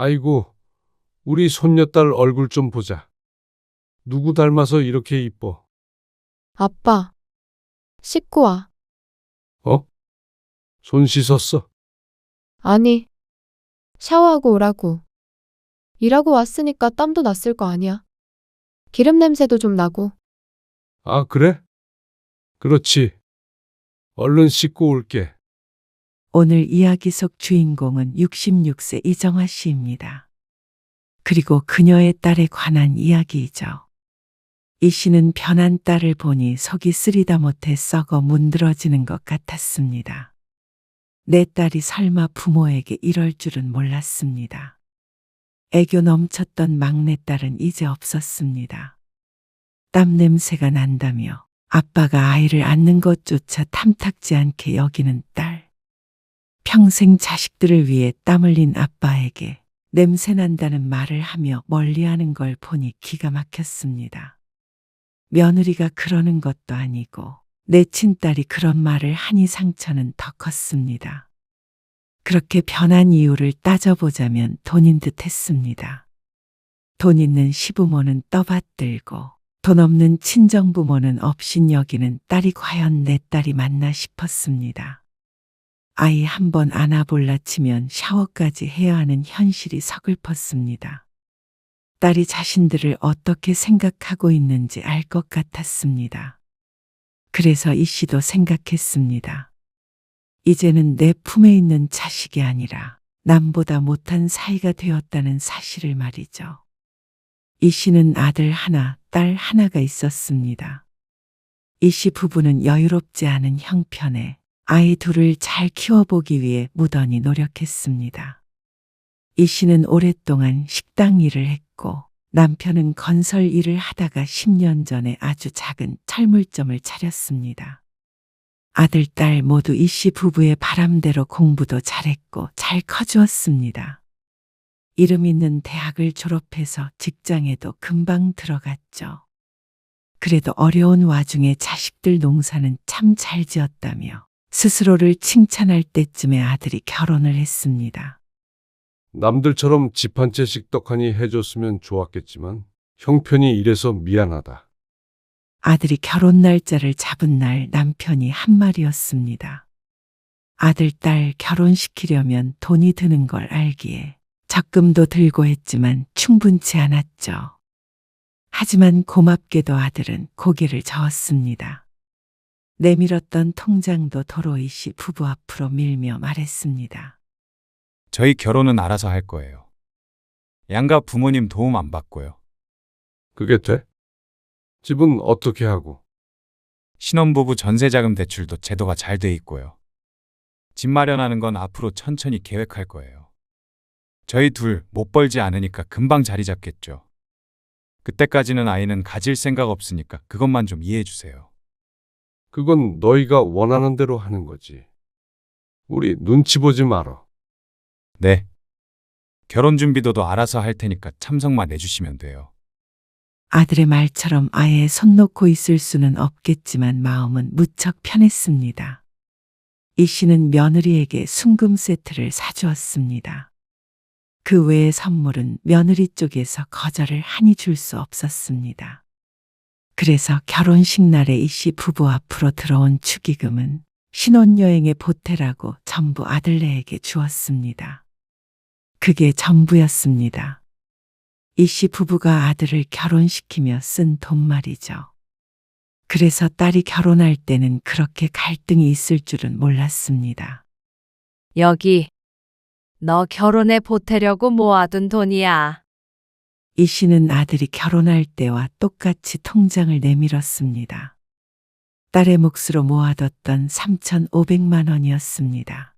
아이고, 우리 손녀딸 얼굴 좀 보자. 누구 닮아서 이렇게 이뻐? 아빠, 씻고 와. 어? 손 씻었어? 아니, 샤워하고 오라고. 일하고 왔으니까 땀도 났을 거 아니야. 기름 냄새도 좀 나고. 아, 그래? 그렇지. 얼른 씻고 올게. 오늘 이야기 속 주인공은 66세 이정화 씨입니다. 그리고 그녀의 딸에 관한 이야기이죠. 이 씨는 편한 딸을 보니 속이 쓰리다 못해 썩어 문드러지는 것 같았습니다. 내 딸이 설마 부모에게 이럴 줄은 몰랐습니다. 애교 넘쳤던 막내딸은 이제 없었습니다. 땀 냄새가 난다며 아빠가 아이를 안는 것조차 탐탁지 않게 여기는 딸. 평생 자식들을 위해 땀 흘린 아빠에게 냄새 난다는 말을 하며 멀리하는 걸 보니 기가 막혔습니다. 며느리가 그러는 것도 아니고 내 친딸이 그런 말을 하니 상처는 더 컸습니다. 그렇게 변한 이유를 따져보자면 돈인 듯 했습니다. 돈 있는 시부모는 떠받들고 돈 없는 친정부모는 업신여기는 딸이 과연 내 딸이 맞나 싶었습니다. 아이 한 번 안아볼라 치면 샤워까지 해야 하는 현실이 서글펐습니다. 딸이 자신들을 어떻게 생각하고 있는지 알 것 같았습니다. 그래서 이 씨도 생각했습니다. 이제는 내 품에 있는 자식이 아니라 남보다 못한 사이가 되었다는 사실을 말이죠. 이 씨는 아들 하나, 딸 하나가 있었습니다. 이 씨 부부는 여유롭지 않은 형편에 아이 둘을 잘 키워보기 위해 무던히 노력했습니다. 이 씨는 오랫동안 식당 일을 했고 남편은 건설 일을 하다가 10년 전에 아주 작은 철물점을 차렸습니다. 아들, 딸 모두 이 씨 부부의 바람대로 공부도 잘했고 잘 커주었습니다. 이름 있는 대학을 졸업해서 직장에도 금방 들어갔죠. 그래도 어려운 와중에 자식들 농사는 참 잘 지었다며 스스로를 칭찬할 때쯤에 아들이 결혼을 했습니다. 남들처럼 집 한 채씩 떡하니 해줬으면 좋았겠지만 형편이 이래서 미안하다. 아들이 결혼 날짜를 잡은 날 남편이 한 말이었습니다. 아들, 딸 결혼시키려면 돈이 드는 걸 알기에 적금도 들고 했지만 충분치 않았죠. 하지만 고맙게도 아들은 고개를 저었습니다. 내밀었던 통장도 도로이 씨 부부 앞으로 밀며 말했습니다. 저희 결혼은 알아서 할 거예요. 양가 부모님 도움 안 받고요. 그게 돼? 집은 어떻게 하고? 신혼부부 전세자금 대출도 제도가 잘 돼 있고요. 집 마련하는 건 앞으로 천천히 계획할 거예요. 저희 둘 못 벌지 않으니까 금방 자리 잡겠죠. 그때까지는 아이는 가질 생각 없으니까 그것만 좀 이해해 주세요. 그건 너희가 원하는 대로 하는 거지. 우리 눈치 보지 말어. 네. 결혼 준비도도 알아서 할 테니까 참석만 해주시면 돼요. 아들의 말처럼 아예 손 놓고 있을 수는 없겠지만 마음은 무척 편했습니다. 이 씨는 며느리에게 순금 세트를 사주었습니다. 그 외의 선물은 며느리 쪽에서 거절을 하니 줄 수 없었습니다. 그래서 결혼식 날에 이 씨 부부 앞으로 들어온 축의금은 신혼여행의 보태라고 전부 아들네에게 주었습니다. 그게 전부였습니다. 이 씨 부부가 아들을 결혼시키며 쓴 돈 말이죠. 그래서 딸이 결혼할 때는 그렇게 갈등이 있을 줄은 몰랐습니다. 여기, 너 결혼에 보태려고 모아둔 돈이야. 이 씨는 아들이 결혼할 때와 똑같이 통장을 내밀었습니다. 딸의 몫으로 모아뒀던 3,500만 원이었습니다.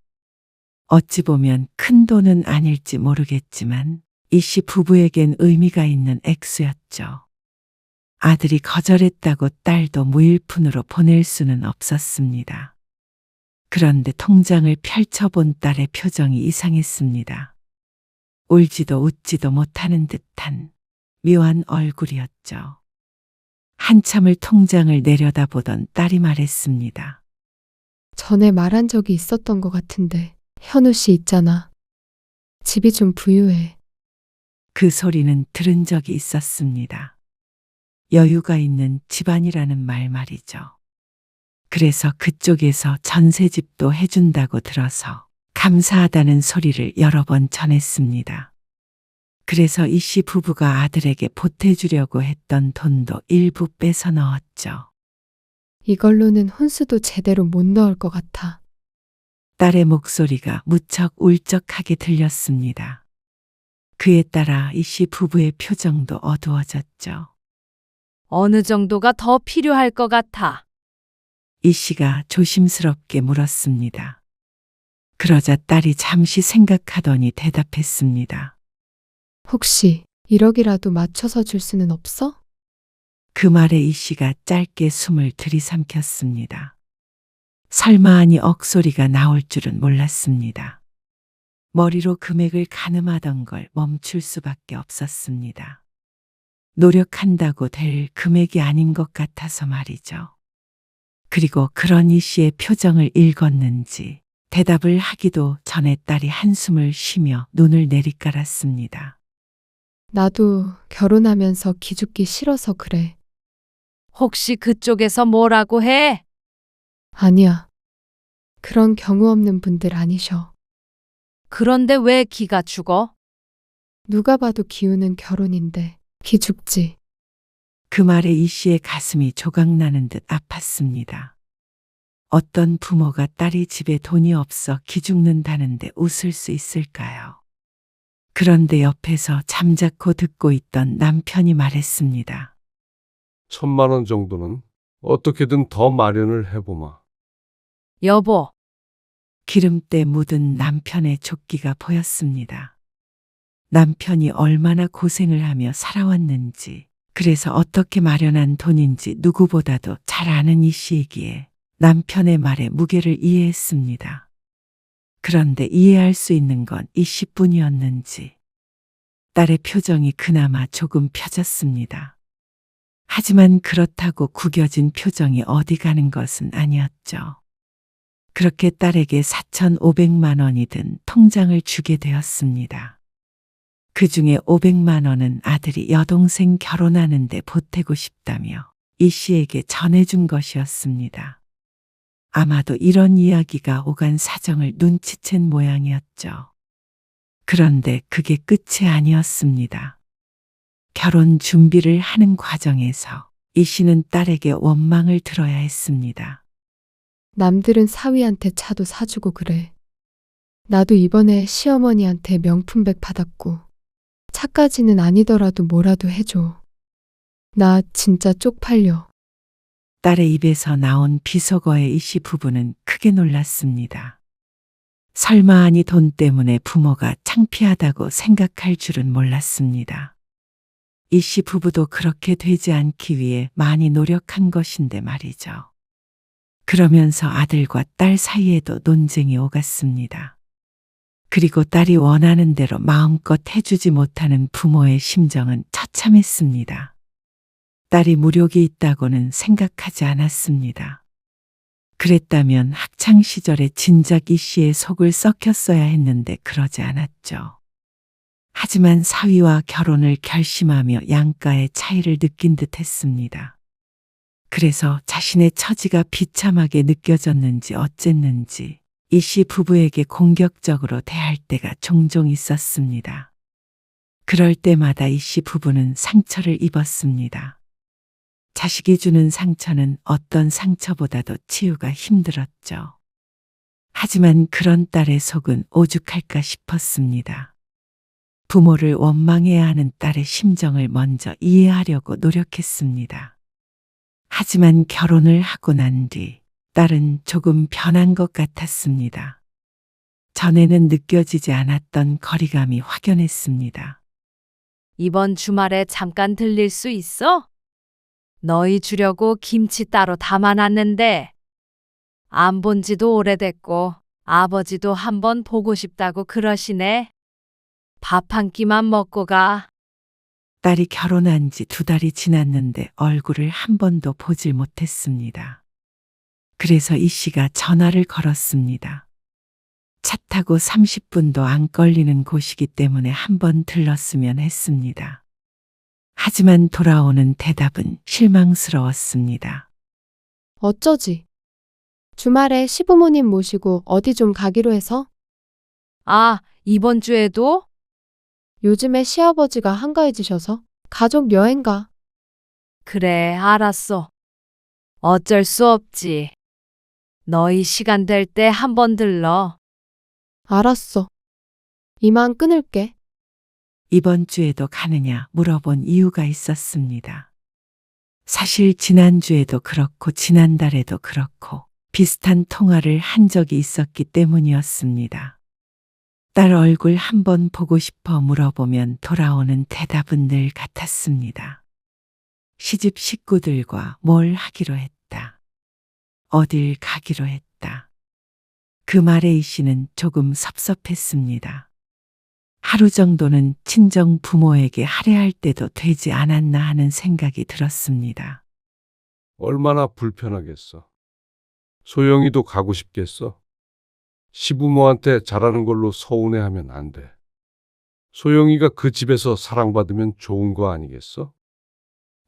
어찌 보면 큰 돈은 아닐지 모르겠지만 이 씨 부부에겐 의미가 있는 액수였죠. 아들이 거절했다고 딸도 무일푼으로 보낼 수는 없었습니다. 그런데 통장을 펼쳐본 딸의 표정이 이상했습니다. 울지도 웃지도 못하는 듯한 묘한 얼굴이었죠. 한참을 통장을 내려다보던 딸이 말했습니다. 전에 말한 적이 있었던 것 같은데. 현우 씨 있잖아. 집이 좀 부유해. 그 소리는 들은 적이 있었습니다. 여유가 있는 집안이라는 말 말이죠. 그래서 그쪽에서 전세집도 해준다고 들어서 감사하다는 소리를 여러 번 전했습니다. 그래서 이 씨 부부가 아들에게 보태주려고 했던 돈도 일부 빼서 넣었죠. 이걸로는 혼수도 제대로 못 넣을 것 같아. 딸의 목소리가 무척 울적하게 들렸습니다. 그에 따라 이 씨 부부의 표정도 어두워졌죠. 어느 정도가 더 필요할 것 같아. 이 씨가 조심스럽게 물었습니다. 그러자 딸이 잠시 생각하더니 대답했습니다. 혹시 1억이라도 맞춰서 줄 수는 없어? 그 말에 이 씨가 짧게 숨을 들이삼켰습니다. 설마 하니 억소리가 나올 줄은 몰랐습니다. 머리로 금액을 가늠하던 걸 멈출 수밖에 없었습니다. 노력한다고 될 금액이 아닌 것 같아서 말이죠. 그리고 그런 이 씨의 표정을 읽었는지 대답을 하기도 전에 딸이 한숨을 쉬며 눈을 내리깔았습니다. 나도 결혼하면서 기죽기 싫어서 그래. 혹시 그쪽에서 뭐라고 해? 아니야. 그런 경우 없는 분들 아니셔. 그런데 왜 기가 죽어? 누가 봐도 기우는 결혼인데 기죽지. 그 말에 이 씨의 가슴이 조각나는 듯 아팠습니다. 어떤 부모가 딸이 집에 돈이 없어 기죽는다는데 웃을 수 있을까요? 그런데 옆에서 잠자코 듣고 있던 남편이 말했습니다. 1,000만 원 정도는 어떻게든 더 마련을 해보마. 여보, 기름때 묻은 남편의 족기가 보였습니다. 남편이 얼마나 고생을 하며 살아왔는지, 그래서 어떻게 마련한 돈인지 누구보다도 잘 아는 이 씨이기에 남편의 말에 무게를 이해했습니다. 그런데 이해할 수 있는 건 이 씨뿐이었는지 딸의 표정이 그나마 조금 펴졌습니다. 하지만 그렇다고 구겨진 표정이 어디 가는 것은 아니었죠. 그렇게 딸에게 4,500만 원이 든 통장을 주게 되었습니다. 그 중에 500만 원은 아들이 여동생 결혼하는데 보태고 싶다며 이 씨에게 전해준 것이었습니다. 아마도 이런 이야기가 오간 사정을 눈치챈 모양이었죠. 그런데 그게 끝이 아니었습니다. 결혼 준비를 하는 과정에서 이 씨는 딸에게 원망을 들어야 했습니다. 남들은 사위한테 차도 사주고 그래. 나도 이번에 시어머니한테 명품백 받았고 차까지는 아니더라도 뭐라도 해줘. 나 진짜 쪽팔려. 딸의 입에서 나온 비속어에 이 씨 부부는 크게 놀랐습니다. 설마 하니 돈 때문에 부모가 창피하다고 생각할 줄은 몰랐습니다. 이 씨 부부도 그렇게 되지 않기 위해 많이 노력한 것인데 말이죠. 그러면서 아들과 딸 사이에도 논쟁이 오갔습니다. 그리고 딸이 원하는 대로 마음껏 해주지 못하는 부모의 심정은 처참했습니다. 딸이 무력이 있다고는 생각하지 않았습니다. 그랬다면 학창시절에 진작 이 씨의 속을 썩혔어야 했는데 그러지 않았죠. 하지만 사위와 결혼을 결심하며 양가의 차이를 느낀 듯 했습니다. 그래서 자신의 처지가 비참하게 느껴졌는지 어쨌는지 이 씨 부부에게 공격적으로 대할 때가 종종 있었습니다. 그럴 때마다 이 씨 부부는 상처를 입었습니다. 자식이 주는 상처는 어떤 상처보다도 치유가 힘들었죠. 하지만 그런 딸의 속은 오죽할까 싶었습니다. 부모를 원망해야 하는 딸의 심정을 먼저 이해하려고 노력했습니다. 하지만 결혼을 하고 난 뒤 딸은 조금 변한 것 같았습니다. 전에는 느껴지지 않았던 거리감이 확연했습니다. 이번 주말에 잠깐 들릴 수 있어? 너희 주려고 김치 따로 담아놨는데 안 본 지도 오래됐고 아버지도 한번 보고 싶다고 그러시네. 밥 한 끼만 먹고 가. 딸이 결혼한 지 2달이 지났는데 얼굴을 한 번도 보질 못했습니다. 그래서 이 씨가 전화를 걸었습니다. 차 타고 30분도 안 걸리는 곳이기 때문에 한번 들렀으면 했습니다. 하지만 돌아오는 대답은 실망스러웠습니다. 어쩌지? 주말에 시부모님 모시고 어디 좀 가기로 해서? 아, 이번 주에도? 요즘에 시아버지가 한가해지셔서 가족 여행 가. 그래, 알았어. 어쩔 수 없지. 너희 시간 될 때 한번 들러. 알았어. 이만 끊을게. 이번 주에도 가느냐 물어본 이유가 있었습니다. 사실 지난주에도 그렇고 지난달에도 그렇고 비슷한 통화를 한 적이 있었기 때문이었습니다. 딸 얼굴 한번 보고 싶어 물어보면 돌아오는 대답은 늘 같았습니다. 시집 식구들과 뭘 하기로 했다. 어딜 가기로 했다. 그 말에 이 씨는 조금 섭섭했습니다. 하루 정도는 친정 부모에게 할애할 때도 되지 않았나 하는 생각이 들었습니다. 얼마나 불편하겠어. 소영이도 가고 싶겠어. 시부모한테 잘하는 걸로 서운해하면 안 돼. 소영이가 그 집에서 사랑받으면 좋은 거 아니겠어?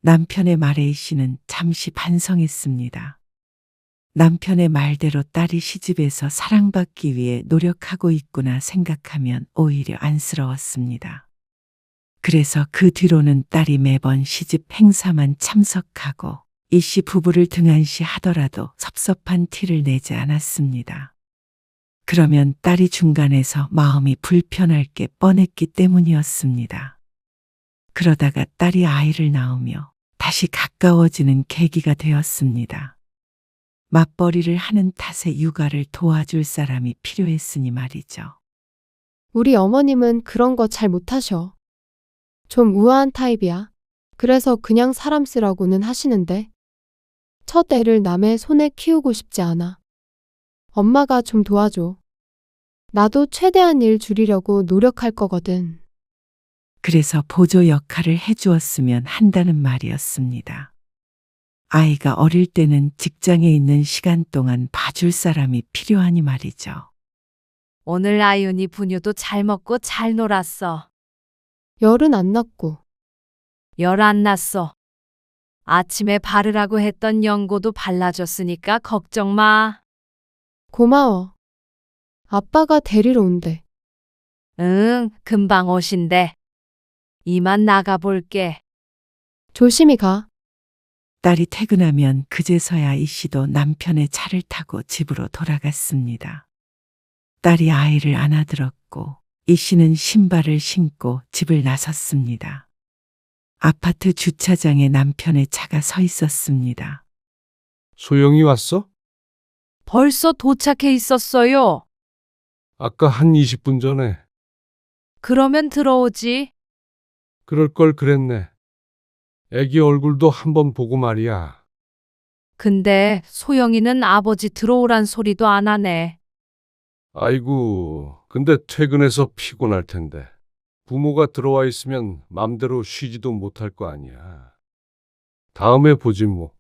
남편의 말에 이 씨는 잠시 반성했습니다. 남편의 말대로 딸이 시집에서 사랑받기 위해 노력하고 있구나 생각하면 오히려 안쓰러웠습니다. 그래서 그 뒤로는 딸이 매번 시집 행사만 참석하고 이 씨 부부를 등한시 하더라도 섭섭한 티를 내지 않았습니다. 그러면 딸이 중간에서 마음이 불편할 게 뻔했기 때문이었습니다. 그러다가 딸이 아이를 낳으며 다시 가까워지는 계기가 되었습니다. 맞벌이를 하는 탓에 육아를 도와줄 사람이 필요했으니 말이죠. 우리 어머님은 그런 거 잘 못하셔. 좀 우아한 타입이야. 그래서 그냥 사람 쓰라고는 하시는데 첫 애를 남의 손에 키우고 싶지 않아. 엄마가 좀 도와줘. 나도 최대한 일 줄이려고 노력할 거거든. 그래서 보조 역할을 해주었으면 한다는 말이었습니다. 아이가 어릴 때는 직장에 있는 시간 동안 봐줄 사람이 필요하니 말이죠. 오늘 아윤이 분유도 잘 먹고 잘 놀았어. 열은 안 났고. 열 안 났어. 아침에 바르라고 했던 연고도 발라줬으니까 걱정 마. 고마워. 아빠가 데리러 온대. 응, 금방 오신대. 이만 나가볼게. 조심히 가. 딸이 퇴근하면 그제서야 이 씨도 남편의 차를 타고 집으로 돌아갔습니다. 딸이 아이를 안아들었고 이 씨는 신발을 신고 집을 나섰습니다. 아파트 주차장에 남편의 차가 서 있었습니다. 소영이 왔어? 벌써 도착해 있었어요. 아까 한 20분 전에. 그러면 들어오지. 그럴 걸 그랬네. 애기 얼굴도 한번 보고 말이야. 근데 소영이는 아버지 들어오란 소리도 안 하네. 아이고, 근데 퇴근해서 피곤할 텐데. 부모가 들어와 있으면 맘대로 쉬지도 못할 거 아니야. 다음에 보지 뭐.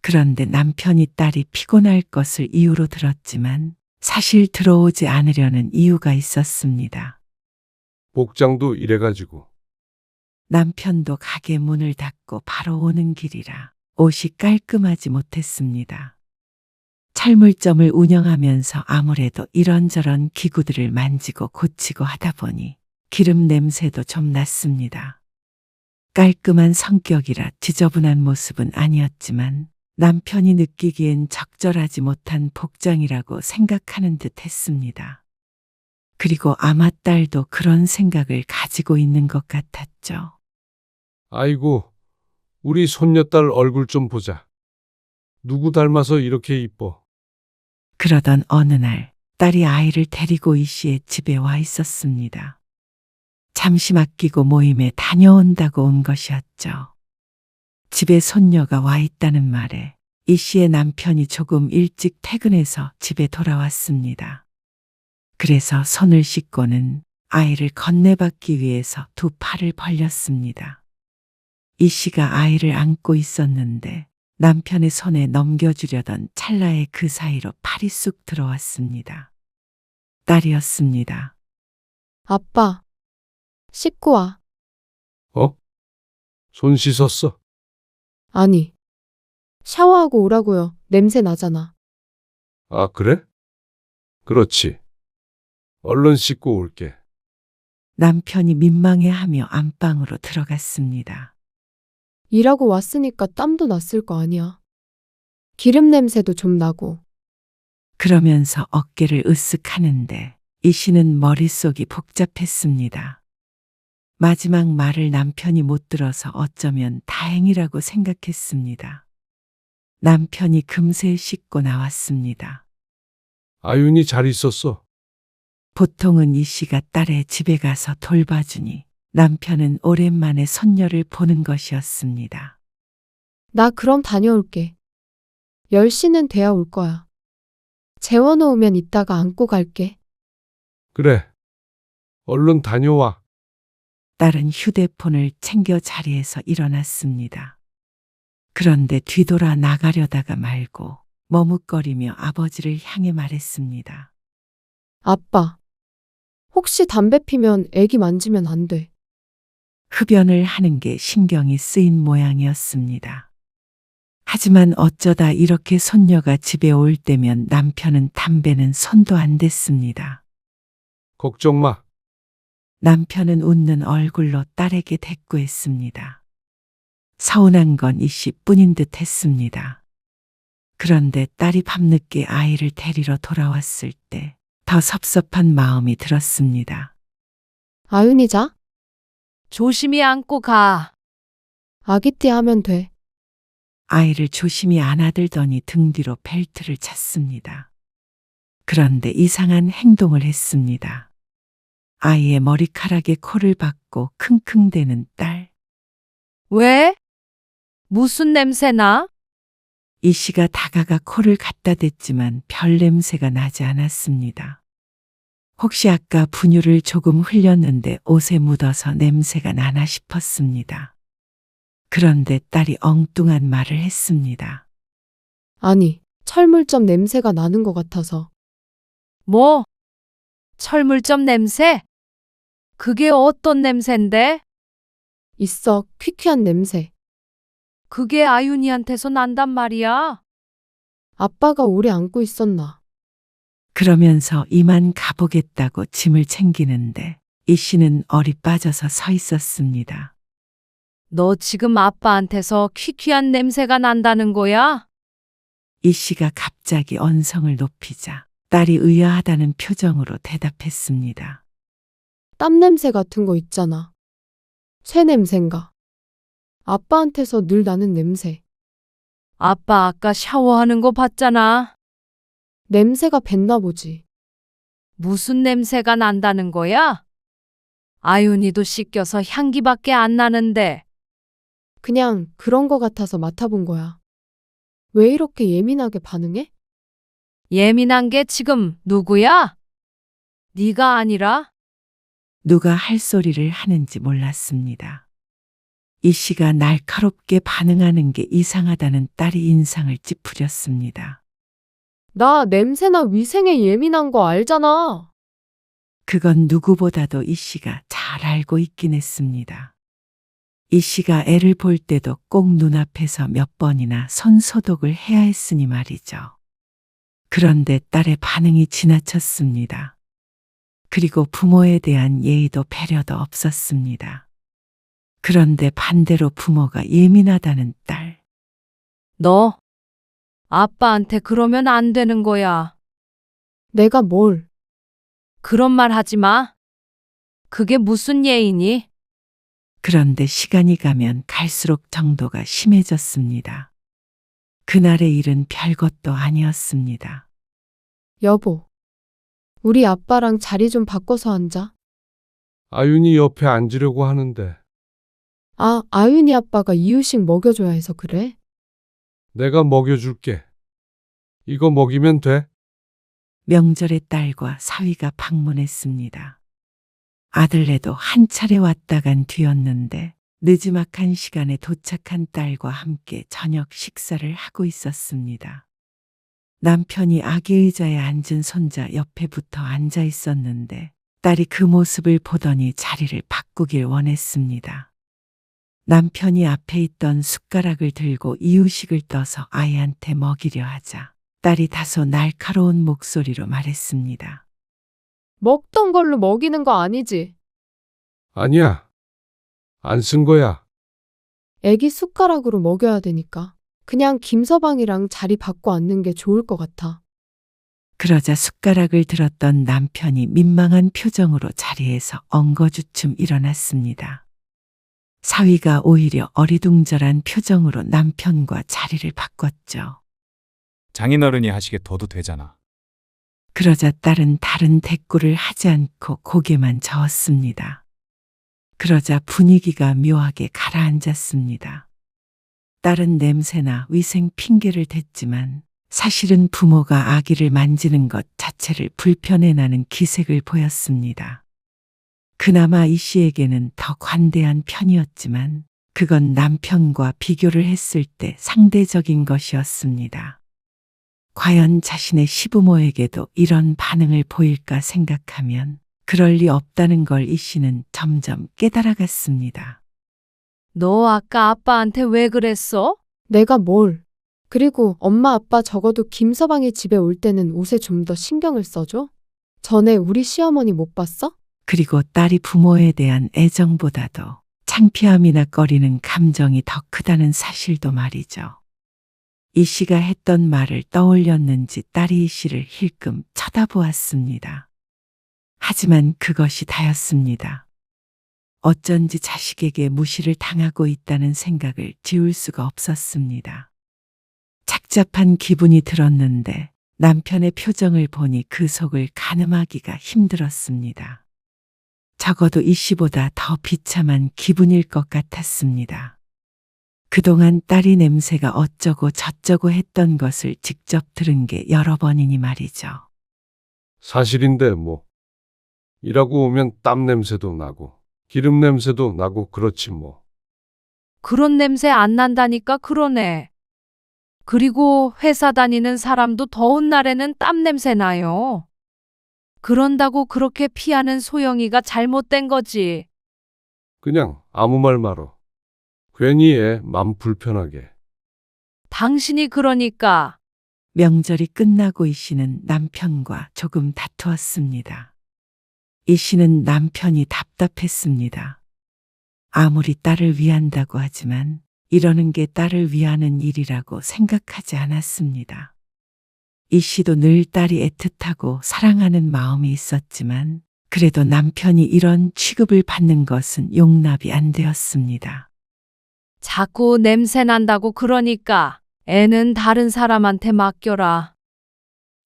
그런데 남편이 딸이 피곤할 것을 이유로 들었지만 사실 들어오지 않으려는 이유가 있었습니다. 복장도 이래가지고. 남편도 가게 문을 닫고 바로 오는 길이라 옷이 깔끔하지 못했습니다. 철물점을 운영하면서 아무래도 이런저런 기구들을 만지고 고치고 하다 보니 기름 냄새도 좀 났습니다. 깔끔한 성격이라 지저분한 모습은 아니었지만 남편이 느끼기엔 적절하지 못한 복장이라고 생각하는 듯 했습니다. 그리고 아마 딸도 그런 생각을 가지고 있는 것 같았죠. 아이고, 우리 손녀딸 얼굴 좀 보자. 누구 닮아서 이렇게 이뻐? 그러던 어느 날 딸이 아이를 데리고 이 씨의 집에 와 있었습니다. 잠시 맡기고 모임에 다녀온다고 온 것이었죠. 집에 손녀가 와 있다는 말에 이 씨의 남편이 조금 일찍 퇴근해서 집에 돌아왔습니다. 그래서 손을 씻고는 아이를 건네받기 위해서 두 팔을 벌렸습니다. 이 씨가 아이를 안고 있었는데 남편의 손에 넘겨주려던 찰나의 그 사이로 팔이 쑥 들어왔습니다. 딸이었습니다. 아빠, 씻고 와. 어? 손 씻었어? 아니, 샤워하고 오라고요. 냄새 나잖아. 아, 그래? 그렇지. 얼른 씻고 올게. 남편이 민망해하며 안방으로 들어갔습니다. 일하고 왔으니까 땀도 났을 거 아니야. 기름 냄새도 좀 나고. 그러면서 어깨를 으쓱하는데 이 씨는 머릿속이 복잡했습니다. 마지막 말을 남편이 못 들어서 어쩌면 다행이라고 생각했습니다. 남편이 금세 씻고 나왔습니다. 아윤이 잘 있었어. 보통은 이 씨가 딸의 집에 가서 돌봐주니 남편은 오랜만에 손녀를 보는 것이었습니다. 나 그럼 다녀올게. 10시는 돼야 올 거야. 재워놓으면 이따가 안고 갈게. 그래. 얼른 다녀와. 딸은 휴대폰을 챙겨 자리에서 일어났습니다. 그런데 뒤돌아 나가려다가 말고 머뭇거리며 아버지를 향해 말했습니다. 아빠, 혹시 담배 피면 애기 만지면 안 돼. 흡연을 하는 게 신경이 쓰인 모양이었습니다. 하지만 어쩌다 이렇게 손녀가 집에 올 때면 남편은 담배는 손도 안 댔습니다. 걱정 마. 남편은 웃는 얼굴로 딸에게 대꾸했습니다. 서운한 건 이 씨뿐인 듯 했습니다. 그런데 딸이 밤늦게 아이를 데리러 돌아왔을 때 더 섭섭한 마음이 들었습니다. 아윤이 자? 조심히 안고 가. 아기띠 하면 돼. 아이를 조심히 안아들더니 등 뒤로 벨트를 찼습니다. 그런데 이상한 행동을 했습니다. 아이의 머리카락에 코를 박고 킁킁대는 딸. 왜? 무슨 냄새 나? 이 씨가 다가가 코를 갖다 댔지만 별 냄새가 나지 않았습니다. 혹시 아까 분유를 조금 흘렸는데 옷에 묻어서 냄새가 나나 싶었습니다. 그런데 딸이 엉뚱한 말을 했습니다. 아니, 철물점 냄새가 나는 것 같아서. 뭐? 철물점 냄새? 그게 어떤 냄새인데? 있어, 퀴퀴한 냄새. 그게 아윤이한테서 난단 말이야. 아빠가 오래 안고 있었나. 그러면서 이만 가보겠다고 짐을 챙기는데 이 씨는 얼이 빠져서 서 있었습니다. 너 지금 아빠한테서 퀴퀴한 냄새가 난다는 거야? 이 씨가 갑자기 언성을 높이자 딸이 의아하다는 표정으로 대답했습니다. 땀 냄새 같은 거 있잖아. 쇠 냄새인가. 아빠한테서 늘 나는 냄새. 아빠 아까 샤워하는 거 봤잖아. 냄새가 뱄나 보지. 무슨 냄새가 난다는 거야? 아윤이도 씻겨서 향기밖에 안 나는데. 그냥 그런 거 같아서 맡아본 거야. 왜 이렇게 예민하게 반응해? 예민한 게 지금 누구야? 네가 아니라? 누가 할 소리를 하는지 몰랐습니다. 이 씨가 날카롭게 반응하는 게 이상하다는 딸의 인상을 찌푸렸습니다. 나 냄새나 위생에 예민한 거 알잖아. 그건 누구보다도 이 씨가 잘 알고 있긴 했습니다. 이 씨가 애를 볼 때도 꼭 눈앞에서 몇 번이나 손 소독을 해야 했으니 말이죠. 그런데 딸의 반응이 지나쳤습니다. 그리고 부모에 대한 예의도 배려도 없었습니다. 그런데 반대로 부모가 예민하다는 딸. 너 아빠한테 그러면 안 되는 거야. 내가 뭘? 그런 말 하지 마. 그게 무슨 예의니? 그런데 시간이 가면 갈수록 정도가 심해졌습니다. 그날의 일은 별것도 아니었습니다. 여보. 우리 아빠랑 자리 좀 바꿔서 앉아. 아윤이 옆에 앉으려고 하는데 아, 아윤이 아빠가 이유식 먹여줘야 해서 그래? 내가 먹여줄게. 이거 먹이면 돼. 명절에 딸과 사위가 방문했습니다. 아들네도 한 차례 왔다 간 뒤였는데 늦지막한 시간에 도착한 딸과 함께 저녁 식사를 하고 있었습니다. 남편이 아기 의자에 앉은 손자 옆에 붙어 앉아 있었는데 딸이 그 모습을 보더니 자리를 바꾸길 원했습니다. 남편이 앞에 있던 숟가락을 들고 이유식을 떠서 아이한테 먹이려 하자 딸이 다소 날카로운 목소리로 말했습니다. 먹던 걸로 먹이는 거 아니지? 아니야. 안 쓴 거야. 애기 숟가락으로 먹여야 되니까. 그냥 김서방이랑 자리 바꿔 앉는 게 좋을 것 같아. 그러자 숟가락을 들었던 남편이 민망한 표정으로 자리에서 엉거주춤 일어났습니다. 사위가 오히려 어리둥절한 표정으로 남편과 자리를 바꿨죠. 장인어른이 하시게 둬도 되잖아. 그러자 딸은 다른 대꾸를 하지 않고 고개만 저었습니다. 그러자 분위기가 묘하게 가라앉았습니다. 딸은 냄새나 위생 핑계를 댔지만 사실은 부모가 아기를 만지는 것 자체를 불편해 나는 기색을 보였습니다. 그나마 이 씨에게는 더 관대한 편이었지만 그건 남편과 비교를 했을 때 상대적인 것이었습니다. 과연 자신의 시부모에게도 이런 반응을 보일까 생각하면 그럴 리 없다는 걸 이 씨는 점점 깨달아갔습니다. 너 아까 아빠한테 왜 그랬어? 내가 뭘. 그리고 엄마 아빠 적어도 김서방이 집에 올 때는 옷에 좀 더 신경을 써줘? 전에 우리 시어머니 못 봤어? 그리고 딸이 부모에 대한 애정보다도 창피함이나 꺼리는 감정이 더 크다는 사실도 말이죠. 이 씨가 했던 말을 떠올렸는지 딸이 이 씨를 힐끔 쳐다보았습니다. 하지만 그것이 다였습니다. 어쩐지 자식에게 무시를 당하고 있다는 생각을 지울 수가 없었습니다. 착잡한 기분이 들었는데 남편의 표정을 보니 그 속을 가늠하기가 힘들었습니다. 적어도 이 씨보다 더 비참한 기분일 것 같았습니다. 그동안 딸이 냄새가 어쩌고 저쩌고 했던 것을 직접 들은 게 여러 번이니 말이죠. 사실인데 뭐. 일하고 오면 땀 냄새도 나고 기름 냄새도 나고 그렇지 뭐. 그런 냄새 안 난다니까 그러네. 그리고 회사 다니는 사람도 더운 날에는 땀 냄새 나요. 그런다고 그렇게 피하는 소영이가 잘못된 거지. 그냥 아무 말 말어. 괜히 애 맘 불편하게. 당신이 그러니까. 명절이 끝나고 이 씨는 남편과 조금 다투었습니다. 이 씨는 남편이 답답했습니다. 아무리 딸을 위한다고 하지만 이러는 게 딸을 위하는 일이라고 생각하지 않았습니다. 이 씨도 늘 딸이 애틋하고 사랑하는 마음이 있었지만 그래도 남편이 이런 취급을 받는 것은 용납이 안 되었습니다. 자꾸 냄새 난다고 그러니까 애는 다른 사람한테 맡겨라.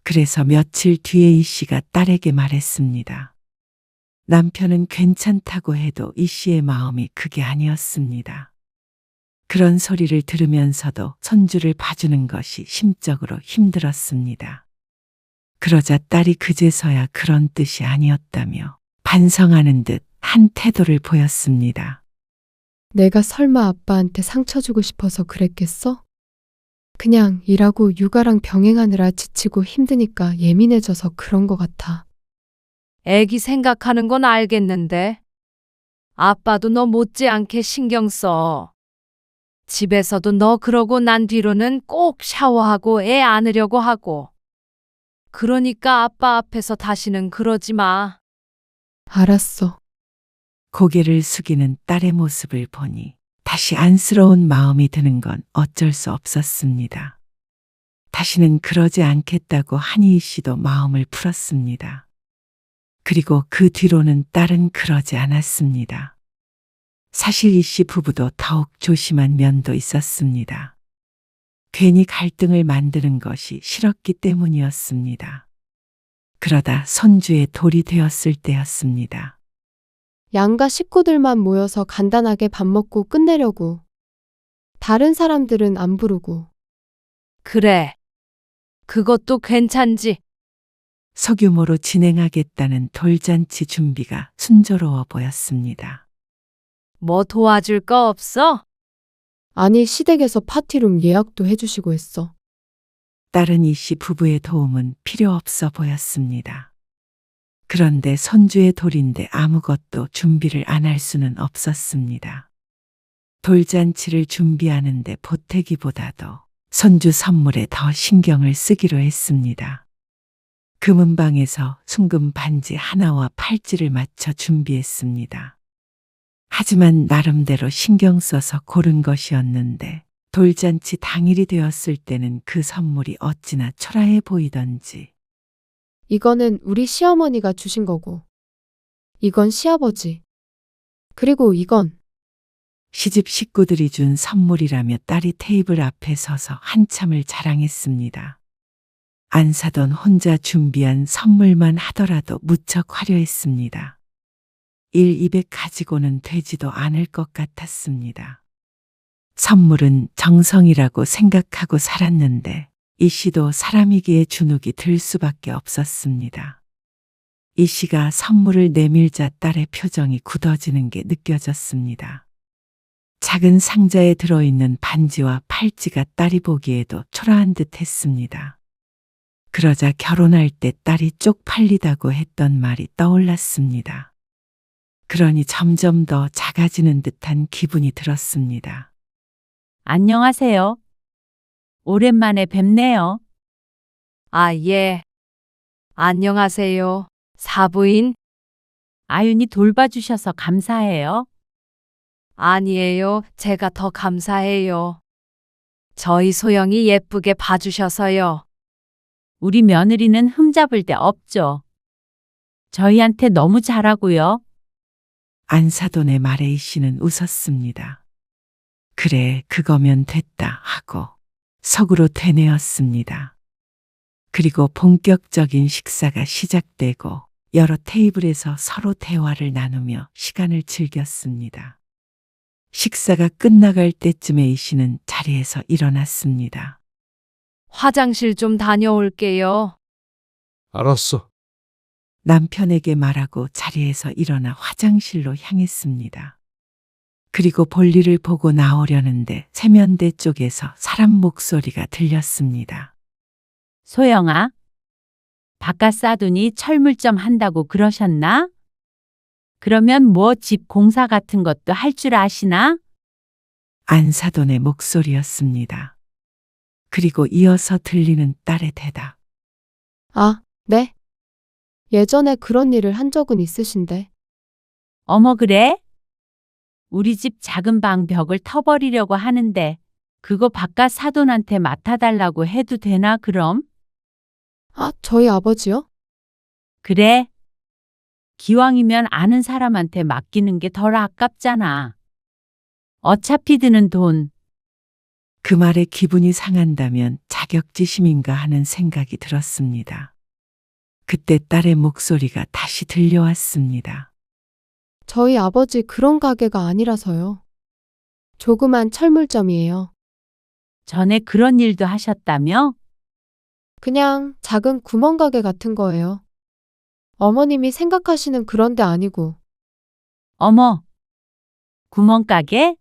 그래서 며칠 뒤에 이 씨가 딸에게 말했습니다. 남편은 괜찮다고 해도 이 씨의 마음이 그게 아니었습니다. 그런 소리를 들으면서도 손주를 봐주는 것이 심적으로 힘들었습니다. 그러자 딸이 그제서야 그런 뜻이 아니었다며 반성하는 듯 한 태도를 보였습니다. 내가 설마 아빠한테 상처 주고 싶어서 그랬겠어? 그냥 일하고 육아랑 병행하느라 지치고 힘드니까 예민해져서 그런 것 같아. 애기 생각하는 건 알겠는데. 아빠도 너 못지않게 신경 써. 집에서도 너 그러고 난 뒤로는 꼭 샤워하고 애 안으려고 하고. 그러니까 아빠 앞에서 다시는 그러지 마. 알았어. 고개를 숙이는 딸의 모습을 보니 다시 안쓰러운 마음이 드는 건 어쩔 수 없었습니다. 다시는 그러지 않겠다고 한희희 씨도 마음을 풀었습니다. 그리고 그 뒤로는 딸은 그러지 않았습니다. 사실 이 씨 부부도 더욱 조심한 면도 있었습니다. 괜히 갈등을 만드는 것이 싫었기 때문이었습니다. 그러다 손주의 돌이 되었을 때였습니다. 양가 식구들만 모여서 간단하게 밥 먹고 끝내려고. 다른 사람들은 안 부르고. 그래. 그것도 괜찮지. 소규모로 진행하겠다는 돌잔치 준비가 순조로워 보였습니다. 뭐 도와줄 거 없어? 아니 시댁에서 파티룸 예약도 해주시고 했어. 딸은 이 씨 부부의 도움은 필요 없어 보였습니다. 그런데 손주의 돌인데 아무것도 준비를 안 할 수는 없었습니다. 돌잔치를 준비하는데 보태기보다도 손주 선물에 더 신경을 쓰기로 했습니다. 금은방에서 순금 반지 하나와 팔찌를 맞춰 준비했습니다. 하지만 나름대로 신경 써서 고른 것이었는데 돌잔치 당일이 되었을 때는 그 선물이 어찌나 초라해 보이던지 이거는 우리 시어머니가 주신 거고, 이건 시아버지. 그리고 이건 시집 식구들이 준 선물이라며 딸이 테이블 앞에 서서 한참을 자랑했습니다. 안사돈 혼자 준비한 선물만 하더라도 무척 화려했습니다. 200 가지고는 되지도 않을 것 같았습니다. 선물은 정성이라고 생각하고 살았는데 이 씨도 사람이기에 주눅이 들 수밖에 없었습니다. 이 씨가 선물을 내밀자 딸의 표정이 굳어지는 게 느껴졌습니다. 작은 상자에 들어있는 반지와 팔찌가 딸이 보기에도 초라한 듯 했습니다. 그러자 결혼할 때 딸이 쪽팔리다고 했던 말이 떠올랐습니다. 그러니 점점 더 작아지는 듯한 기분이 들었습니다. 안녕하세요. 오랜만에 뵙네요. 아, 예. 안녕하세요. 사부인? 아윤이 돌봐주셔서 감사해요. 아니에요. 제가 더 감사해요. 저희 소영이 예쁘게 봐주셔서요. 우리 며느리는 흠잡을 데 없죠. 저희한테 너무 잘하고요. 안사돈의 말에 이 씨는 웃었습니다. 그래, 그거면 됐다 하고 속으로 되뇌었습니다. 그리고 본격적인 식사가 시작되고 여러 테이블에서 서로 대화를 나누며 시간을 즐겼습니다. 식사가 끝나갈 때쯤에 이 씨는 자리에서 일어났습니다. 화장실 좀 다녀올게요. 알았어. 남편에게 말하고 자리에서 일어나 화장실로 향했습니다. 그리고 볼일을 보고 나오려는데 세면대 쪽에서 사람 목소리가 들렸습니다. 소영아, 바깥 싸두니 철물점 한다고 그러셨나? 그러면 뭐 집 공사 같은 것도 할 줄 아시나? 안사돈의 목소리였습니다. 그리고 이어서 들리는 딸의 대답. 아, 네. 예전에 그런 일을 한 적은 있으신데. 어머 그래? 우리 집 작은 방 벽을 터버리려고 하는데 그거 바깥 사돈한테 맡아달라고 해도 되나 그럼? 아, 저희 아버지요? 그래. 기왕이면 아는 사람한테 맡기는 게 덜 아깝잖아. 어차피 드는 돈. 그 말에 기분이 상한다면 자격지심인가 하는 생각이 들었습니다. 그때 딸의 목소리가 다시 들려왔습니다. 저희 아버지 그런 가게가 아니라서요. 조그만 철물점이에요. 전에 그런 일도 하셨다며? 그냥 작은 구멍가게 같은 거예요. 어머님이 생각하시는 그런 데 아니고. 어머. 구멍가게?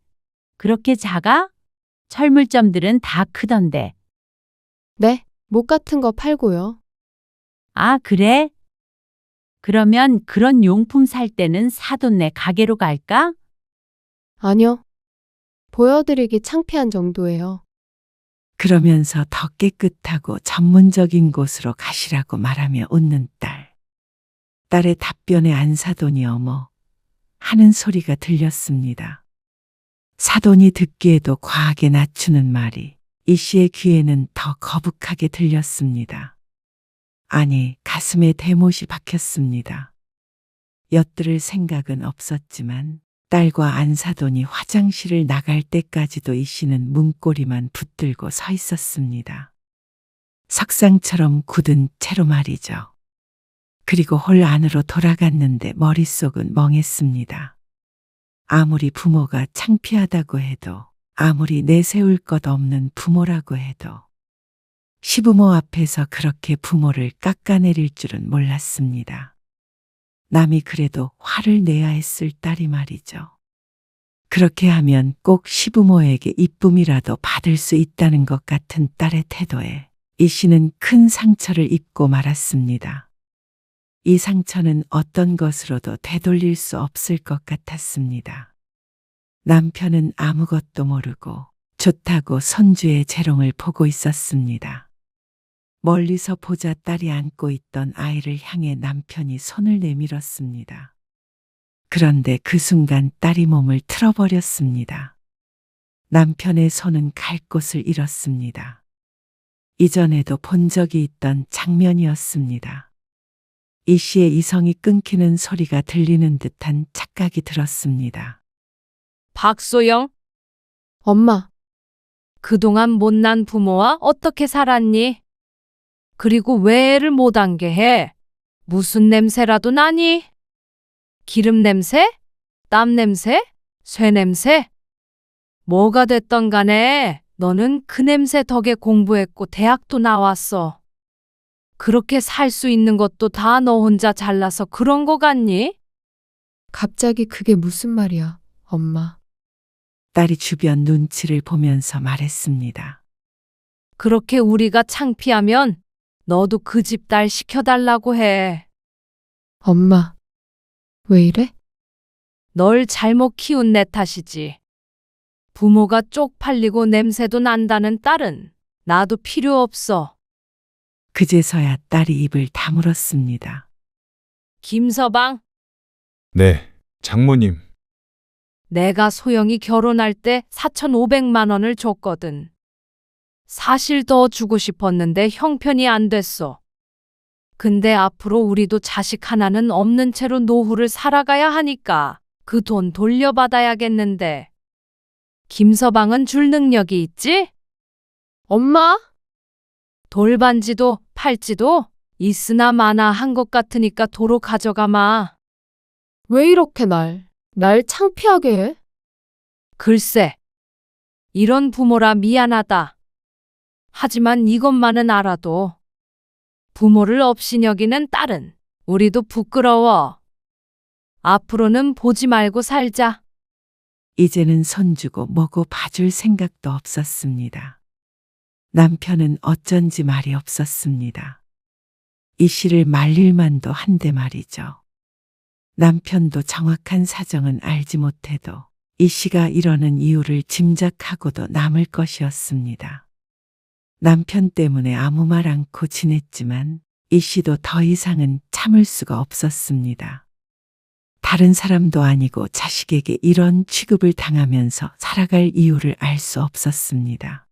그렇게 작아? 철물점들은 다 크던데. 네, 목 같은 거 팔고요. 아, 그래? 그러면 그런 용품 살 때는 사돈네 가게로 갈까? 아니요. 보여드리기 창피한 정도예요. 그러면서 더 깨끗하고 전문적인 곳으로 가시라고 말하며 웃는 딸. 딸의 답변에 안사돈이 어머 하는 소리가 들렸습니다. 사돈이 듣기에도 과하게 낮추는 말이 이 씨의 귀에는 더 거북하게 들렸습니다. 아니, 가슴에 대못이 박혔습니다. 엿들을 생각은 없었지만 딸과 안사돈이 화장실을 나갈 때까지도 이 씨는 문고리만 붙들고 서 있었습니다. 석상처럼 굳은 채로 말이죠. 그리고 홀 안으로 돌아갔는데 머릿속은 멍했습니다. 아무리 부모가 창피하다고 해도, 아무리 내세울 것 없는 부모라고 해도 시부모 앞에서 그렇게 부모를 깎아내릴 줄은 몰랐습니다. 남이 그래도 화를 내야 했을 딸이 말이죠. 그렇게 하면 꼭 시부모에게 이쁨이라도 받을 수 있다는 것 같은 딸의 태도에 이 씨는 큰 상처를 입고 말았습니다. 이 상처는 어떤 것으로도 되돌릴 수 없을 것 같았습니다. 남편은 아무것도 모르고 좋다고 손주의 재롱을 보고 있었습니다. 멀리서 보자 딸이 안고 있던 아이를 향해 남편이 손을 내밀었습니다. 그런데 그 순간 딸이 몸을 틀어버렸습니다. 남편의 손은 갈 곳을 잃었습니다. 이전에도 본 적이 있던 장면이었습니다. 이 씨의 이성이 끊기는 소리가 들리는 듯한 착각이 들었습니다. 박소영, 엄마, 그동안 못난 부모와 어떻게 살았니? 그리고 왜 애를 못 안게 해? 무슨 냄새라도 나니? 기름 냄새? 땀 냄새? 쇠 냄새? 뭐가 됐던 간에 너는 그 냄새 덕에 공부했고 대학도 나왔어. 그렇게 살 수 있는 것도 다 너 혼자 잘나서 그런 거 같니? 갑자기 그게 무슨 말이야, 엄마. 딸이 주변 눈치를 보면서 말했습니다. 그렇게 우리가 창피하면 너도 그 집 딸 시켜달라고 해. 엄마, 왜 이래? 널 잘못 키운 내 탓이지. 부모가 쪽팔리고 냄새도 난다는 딸은 나도 필요 없어. 그제서야 딸이 입을 다물었습니다. 김서방, 네, 장모님. 내가 소영이 결혼할 때 4,500만 원을 줬거든. 사실 더 주고 싶었는데 형편이 안 됐어. 근데 앞으로 우리도 자식 하나는 없는 채로 노후를 살아가야 하니까 그 돈 돌려받아야겠는데. 김서방은 줄 능력이 있지? 엄마? 돌반지도 팔지도 있으나 마나 한 것 같으니까 도로 가져가마. 왜 이렇게 날 창피하게 해? 글쎄, 이런 부모라 미안하다. 하지만 이것만은 알아도 부모를 업신여기는 딸은 우리도 부끄러워. 앞으로는 보지 말고 살자. 이제는 손주고 뭐고 봐줄 생각도 없었습니다. 남편은 어쩐지 말이 없었습니다. 이 씨를 말릴 만도 한데 말이죠. 남편도 정확한 사정은 알지 못해도 이 씨가 이러는 이유를 짐작하고도 남을 것이었습니다. 남편 때문에 아무 말 않고 지냈지만 이 씨도 더 이상은 참을 수가 없었습니다. 다른 사람도 아니고 자식에게 이런 취급을 당하면서 살아갈 이유를 알 수 없었습니다.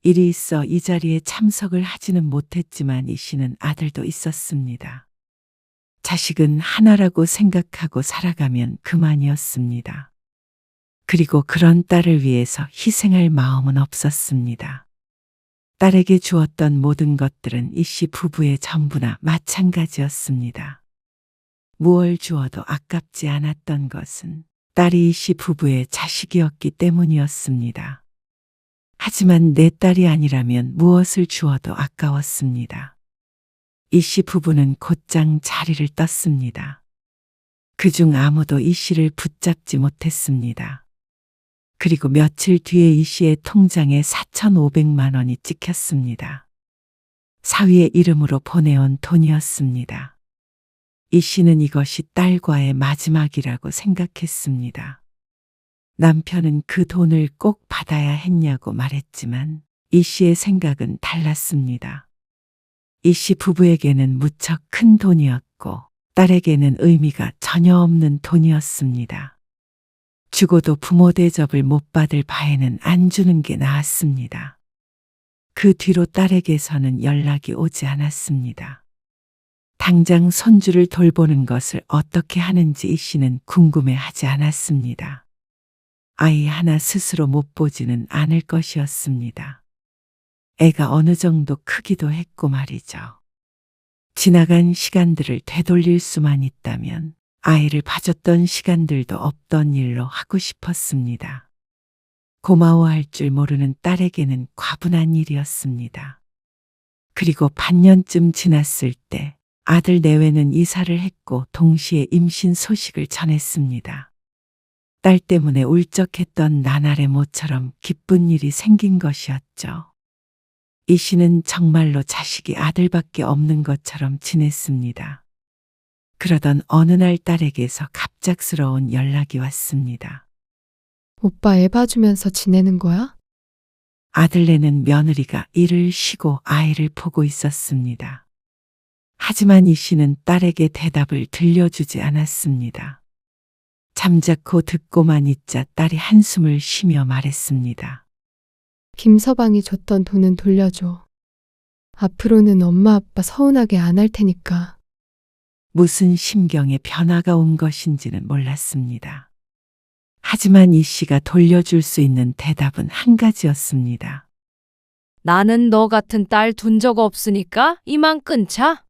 일이 있어 이 자리에 참석을 하지는 못했지만 이 씨는 아들도 있었습니다. 자식은 하나라고 생각하고 살아가면 그만이었습니다. 그리고 그런 딸을 위해서 희생할 마음은 없었습니다. 딸에게 주었던 모든 것들은 이 씨 부부의 전부나 마찬가지였습니다. 무얼 주어도 아깝지 않았던 것은 딸이 이 씨 부부의 자식이었기 때문이었습니다. 하지만 내 딸이 아니라면 무엇을 주어도 아까웠습니다. 이 씨 부부는 곧장 자리를 떴습니다. 그중 아무도 이 씨를 붙잡지 못했습니다. 그리고 며칠 뒤에 이 씨의 통장에 4,500만 원이 찍혔습니다. 사위의 이름으로 보내온 돈이었습니다. 이 씨는 이것이 딸과의 마지막이라고 생각했습니다. 남편은 그 돈을 꼭 받아야 했냐고 말했지만 이 씨의 생각은 달랐습니다. 이 씨 부부에게는 무척 큰 돈이었고 딸에게는 의미가 전혀 없는 돈이었습니다. 주고도 부모 대접을 못 받을 바에는 안 주는 게 나았습니다. 그 뒤로 딸에게서는 연락이 오지 않았습니다. 당장 손주를 돌보는 것을 어떻게 하는지 이 씨는 궁금해하지 않았습니다. 아이 하나 스스로 못 보지는 않을 것이었습니다. 애가 어느 정도 크기도 했고 말이죠. 지나간 시간들을 되돌릴 수만 있다면 아이를 봐줬던 시간들도 없던 일로 하고 싶었습니다. 고마워할 줄 모르는 딸에게는 과분한 일이었습니다. 그리고 반년쯤 지났을 때 아들 내외는 이사를 했고 동시에 임신 소식을 전했습니다. 딸 때문에 울적했던 나날의 모처럼 기쁜 일이 생긴 것이었죠. 이 씨는 정말로 자식이 아들밖에 없는 것처럼 지냈습니다. 그러던 어느 날 딸에게서 갑작스러운 연락이 왔습니다. 오빠 애 봐주면서 지내는 거야? 아들네는 며느리가 일을 쉬고 아이를 보고 있었습니다. 하지만 이 씨는 딸에게 대답을 들려주지 않았습니다. 잠자코 듣고만 있자 딸이 한숨을 쉬며 말했습니다. 김서방이 줬던 돈은 돌려줘. 앞으로는 엄마 아빠 서운하게 안 할 테니까. 무슨 심경에 변화가 온 것인지는 몰랐습니다. 하지만 이 씨가 돌려줄 수 있는 대답은 한 가지였습니다. 나는 너 같은 딸 둔 적 없으니까 이만 끊자.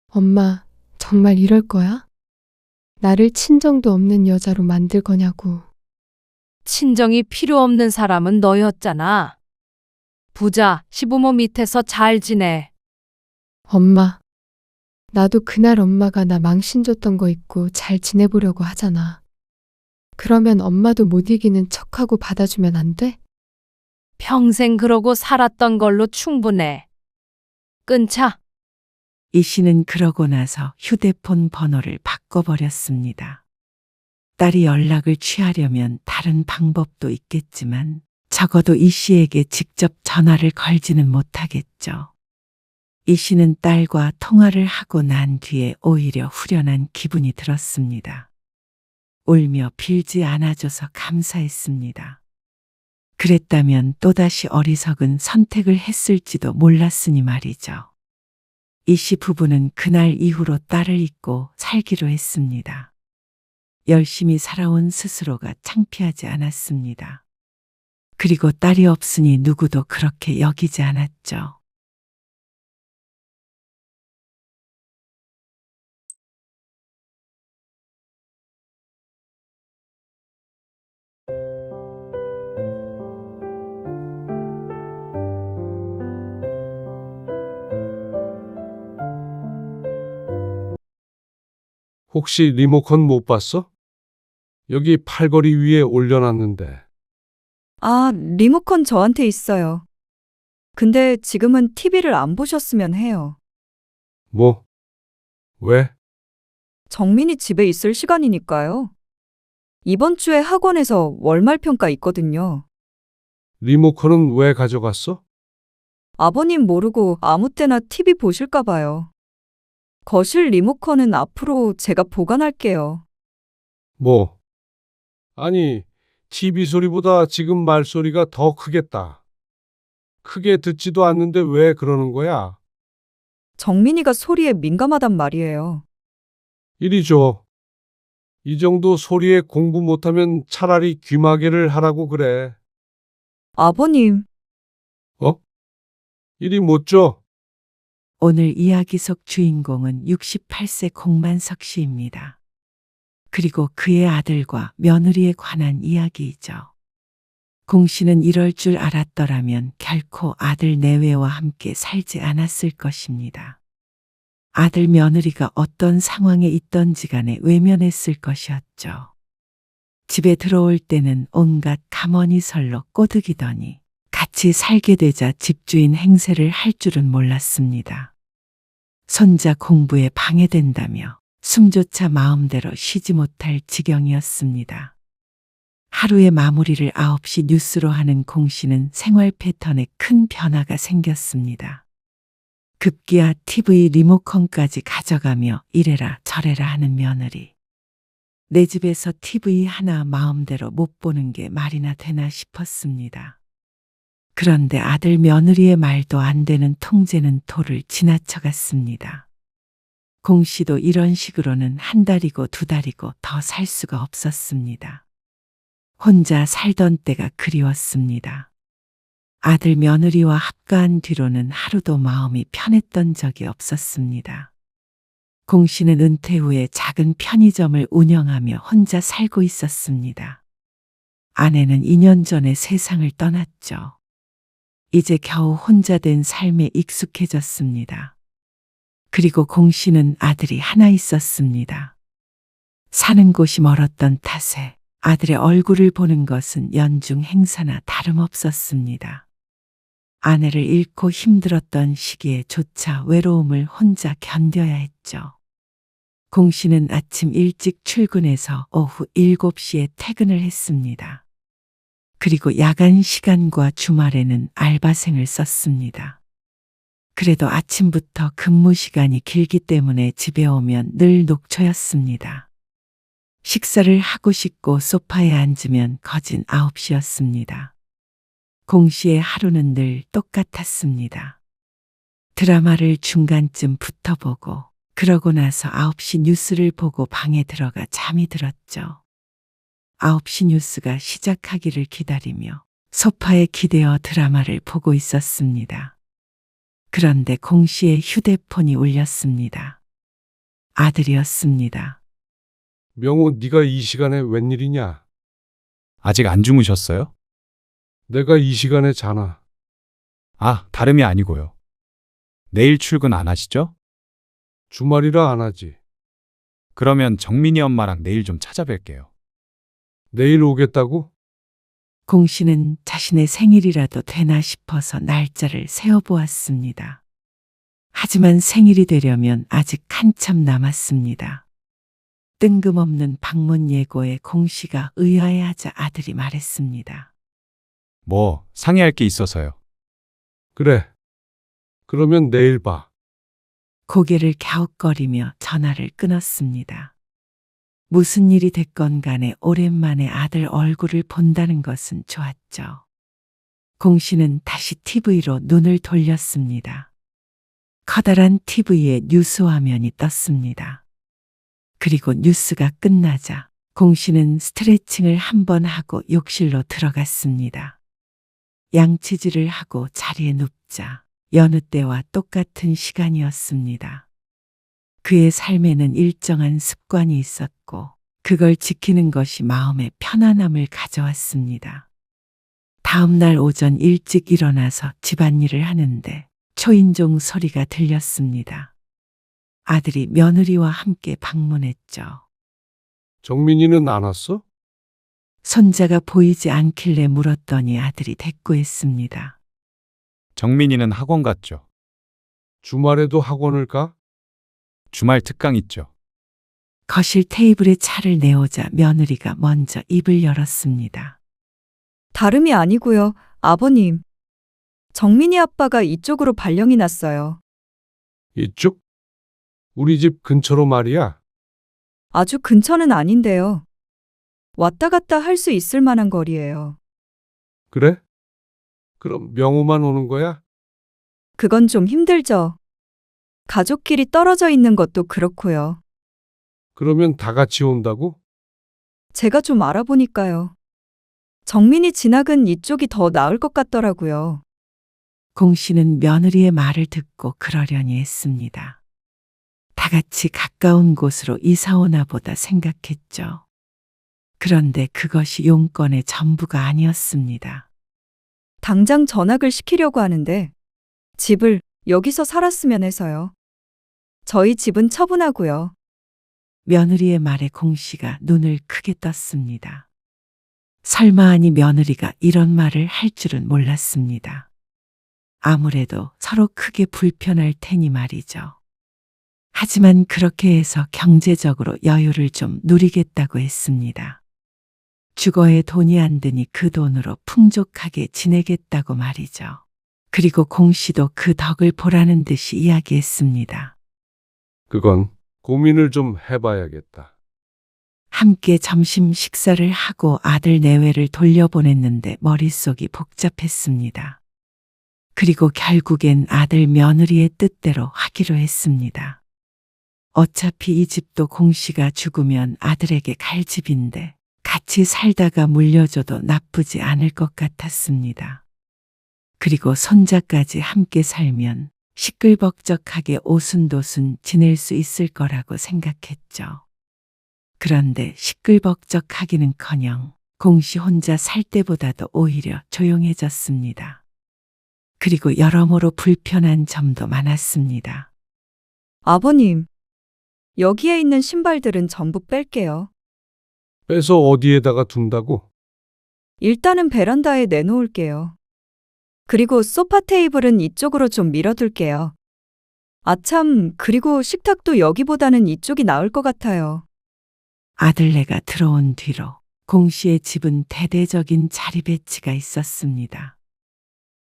엄마, 정말 이럴 거야? 나를 친정도 없는 여자로 만들 거냐고. 친정이 필요 없는 사람은 너였잖아. 부자, 시부모 밑에서 잘 지내. 엄마, 나도 그날 엄마가 나 망신 줬던 거 잊고 잘 지내보려고 하잖아. 그러면 엄마도 못 이기는 척하고 받아주면 안 돼? 평생 그러고 살았던 걸로 충분해. 끊자. 이 씨는 그러고 나서 휴대폰 번호를 바꿔버렸습니다. 딸이 연락을 취하려면 다른 방법도 있겠지만 적어도 이 씨에게 직접 전화를 걸지는 못하겠죠. 이 씨는 딸과 통화를 하고 난 뒤에 오히려 후련한 기분이 들었습니다. 울며 빌지 않아줘서 감사했습니다. 그랬다면 또다시 어리석은 선택을 했을지도 몰랐으니 말이죠. 이 씨 부부는 그날 이후로 딸을 잊고 살기로 했습니다. 열심히 살아온 스스로가 창피하지 않았습니다. 그리고 딸이 없으니 누구도 그렇게 여기지 않았죠. 혹시 리모컨 못 봤어? 여기 팔걸이 위에 올려놨는데. 아, 리모컨 저한테 있어요. 근데 지금은 TV를 안 보셨으면 해요. 뭐? 왜? 정민이 집에 있을 시간이니까요. 이번 주에 학원에서 월말 평가 있거든요. 리모컨은 왜 가져갔어? 아버님 모르고 아무 때나 TV 보실까 봐요. 거실 리모컨은 앞으로 제가 보관할게요. 뭐? 아니, TV 소리보다 지금 말소리가 더 크겠다. 크게 듣지도 않는데 왜 그러는 거야? 정민이가 소리에 민감하단 말이에요. 이리 줘. 이 정도 소리에 공부 못하면 차라리 귀마개를 하라고 그래. 아버님, 이리 못 줘. 오늘 이야기 속 주인공은 68세 공만석 씨입니다. 그리고 그의 아들과 며느리에 관한 이야기이죠. 공 씨는 이럴 줄 알았더라면 결코 아들 내외와 함께 살지 않았을 것입니다. 아들 며느리가 어떤 상황에 있던지 간에 외면했을 것이었죠. 집에 들어올 때는 온갖 가머니설로 꼬드기더니 같이 살게 되자 집주인 행세를 할 줄은 몰랐습니다. 손자 공부에 방해된다며 숨조차 마음대로 쉬지 못할 지경이었습니다. 하루의 마무리를 9시 뉴스로 하는 공 씨는 생활 패턴에 큰 변화가 생겼습니다. 급기야 TV 리모컨까지 가져가며 이래라 저래라 하는 며느리. 내 집에서 TV 하나 마음대로 못 보는 게 말이나 되나 싶었습니다. 그런데 아들 며느리의 말도 안 되는 통제는 도를 지나쳐갔습니다. 공 씨도 이런 식으로는 한 달이고 두 달이고 더 살 수가 없었습니다. 혼자 살던 때가 그리웠습니다. 아들 며느리와 합가한 뒤로는 하루도 마음이 편했던 적이 없었습니다. 공 씨는 은퇴 후에 작은 편의점을 운영하며 혼자 살고 있었습니다. 아내는 2년 전에 세상을 떠났죠. 이제 겨우 혼자 된 삶에 익숙해졌습니다. 그리고 공 씨는 아들이 하나 있었습니다. 사는 곳이 멀었던 탓에 아들의 얼굴을 보는 것은 연중 행사나 다름없었습니다. 아내를 잃고 힘들었던 시기에조차 외로움을 혼자 견뎌야 했죠. 공 씨는 아침 일찍 출근해서 오후 7시에 퇴근을 했습니다. 그리고 야간 시간과 주말에는 알바생을 썼습니다. 그래도 아침부터 근무 시간이 길기 때문에 집에 오면 늘 녹초였습니다. 식사를 하고 싶고 소파에 앉으면 거진 9시였습니다. 공 씨의 하루는 늘 똑같았습니다. 드라마를 중간쯤 붙어보고 그러고 나서 9시 뉴스를 보고 방에 들어가 잠이 들었죠. 9시 뉴스가 시작하기를 기다리며 소파에 기대어 드라마를 보고 있었습니다. 그런데 공 씨의 휴대폰이 울렸습니다. 아들이었습니다. 명호, 네가 이 시간에 웬일이냐? 아직 안 주무셨어요? 내가 이 시간에 자나? 아, 다름이 아니고요. 내일 출근 안 하시죠? 주말이라 안 하지. 그러면 정민이 엄마랑 내일 좀 찾아뵐게요. 내일 오겠다고? 공 씨는 자신의 생일이라도 되나 싶어서 날짜를 세어보았습니다. 하지만 생일이 되려면 아직 한참 남았습니다. 뜬금없는 방문 예고에 공 씨가 의아해하자 아들이 말했습니다. 뭐, 상의할 게 있어서요. 그래. 그러면 내일 봐. 고개를 갸웃거리며 전화를 끊었습니다. 무슨 일이 됐건 간에 오랜만에 아들 얼굴을 본다는 것은 좋았죠. 공 씨는 다시 TV로 눈을 돌렸습니다. 커다란 TV에 뉴스 화면이 떴습니다. 그리고 뉴스가 끝나자 공 씨는 스트레칭을 한번 하고 욕실로 들어갔습니다. 양치질을 하고 자리에 눕자 여느 때와 똑같은 시간이었습니다. 그의 삶에는 일정한 습관이 있었고 그걸 지키는 것이 마음의 편안함을 가져왔습니다. 다음 날 오전 일찍 일어나서 집안일을 하는데 초인종 소리가 들렸습니다. 아들이 며느리와 함께 방문했죠. 정민이는 안 왔어? 손자가 보이지 않길래 물었더니 아들이 대꾸했습니다. 정민이는 학원 갔죠. 주말에도 학원을 가? 주말 특강 있죠. 거실 테이블에 차를 내오자 며느리가 먼저 입을 열었습니다. 다름이 아니고요. 아버님. 정민이 아빠가 이쪽으로 발령이 났어요. 이쪽? 우리 집 근처로 말이야. 아주 근처는 아닌데요. 왔다 갔다 할 수 있을 만한 거리예요. 그래? 그럼 명호만 오는 거야? 그건 좀 힘들죠. 가족끼리 떨어져 있는 것도 그렇고요. 그러면 다 같이 온다고? 제가 좀 알아보니까요. 정민이 진학은 이쪽이 더 나을 것 같더라고요. 공 씨는 며느리의 말을 듣고 그러려니 했습니다. 다 같이 가까운 곳으로 이사 오나 보다 생각했죠. 그런데 그것이 용건의 전부가 아니었습니다. 당장 전학을 시키려고 하는데 집을 여기서 살았으면 해서요. 저희 집은 처분하고요. 며느리의 말에 공 씨가 눈을 크게 떴습니다. 설마 하니 며느리가 이런 말을 할 줄은 몰랐습니다. 아무래도 서로 크게 불편할 테니 말이죠. 하지만 그렇게 해서 경제적으로 여유를 좀 누리겠다고 했습니다. 주거에 돈이 안 드니 그 돈으로 풍족하게 지내겠다고 말이죠. 그리고 공 씨도 그 덕을 보라는 듯이 이야기했습니다. 그건 고민을 좀 해봐야겠다. 함께 점심 식사를 하고 아들 내외를 돌려보냈는데 머릿속이 복잡했습니다. 그리고 결국엔 아들 며느리의 뜻대로 하기로 했습니다. 어차피 이 집도 공 씨가 죽으면 아들에게 갈 집인데 같이 살다가 물려줘도 나쁘지 않을 것 같았습니다. 그리고 손자까지 함께 살면 시끌벅적하게 오순도순 지낼 수 있을 거라고 생각했죠. 그런데 시끌벅적하기는커녕 공 씨 혼자 살 때보다도 오히려 조용해졌습니다. 그리고 여러모로 불편한 점도 많았습니다. 아버님, 여기에 있는 신발들은 전부 뺄게요. 빼서 어디에다가 둔다고? 일단은 베란다에 내놓을게요. 그리고 소파 테이블은 이쪽으로 좀 밀어둘게요. 아참, 그리고 식탁도 여기보다는 이쪽이 나을 것 같아요. 아들네가 들어온 뒤로 공 씨의 집은 대대적인 자리 배치가 있었습니다.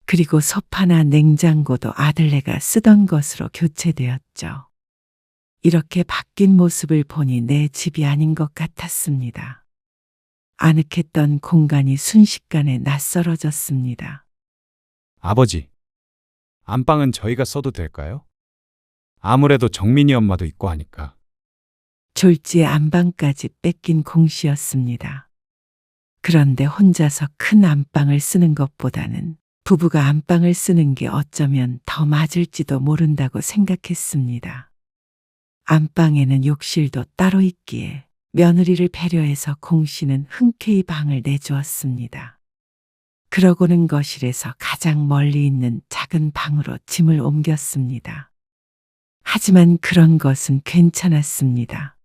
그리고 소파나 냉장고도 아들네가 쓰던 것으로 교체되었죠. 이렇게 바뀐 모습을 보니 내 집이 아닌 것 같았습니다. 아늑했던 공간이 순식간에 낯설어졌습니다. 아버지, 안방은 저희가 써도 될까요? 아무래도 정민이 엄마도 있고 하니까. 졸지에 안방까지 뺏긴 공 씨였습니다. 그런데 혼자서 큰 안방을 쓰는 것보다는 부부가 안방을 쓰는 게 어쩌면 더 맞을지도 모른다고 생각했습니다. 안방에는 욕실도 따로 있기에 며느리를 배려해서 공 씨는 흔쾌히 방을 내주었습니다. 그러고는 거실에서 가장 멀리 있는 작은 방으로 짐을 옮겼습니다. 하지만 그런 것은 괜찮았습니다.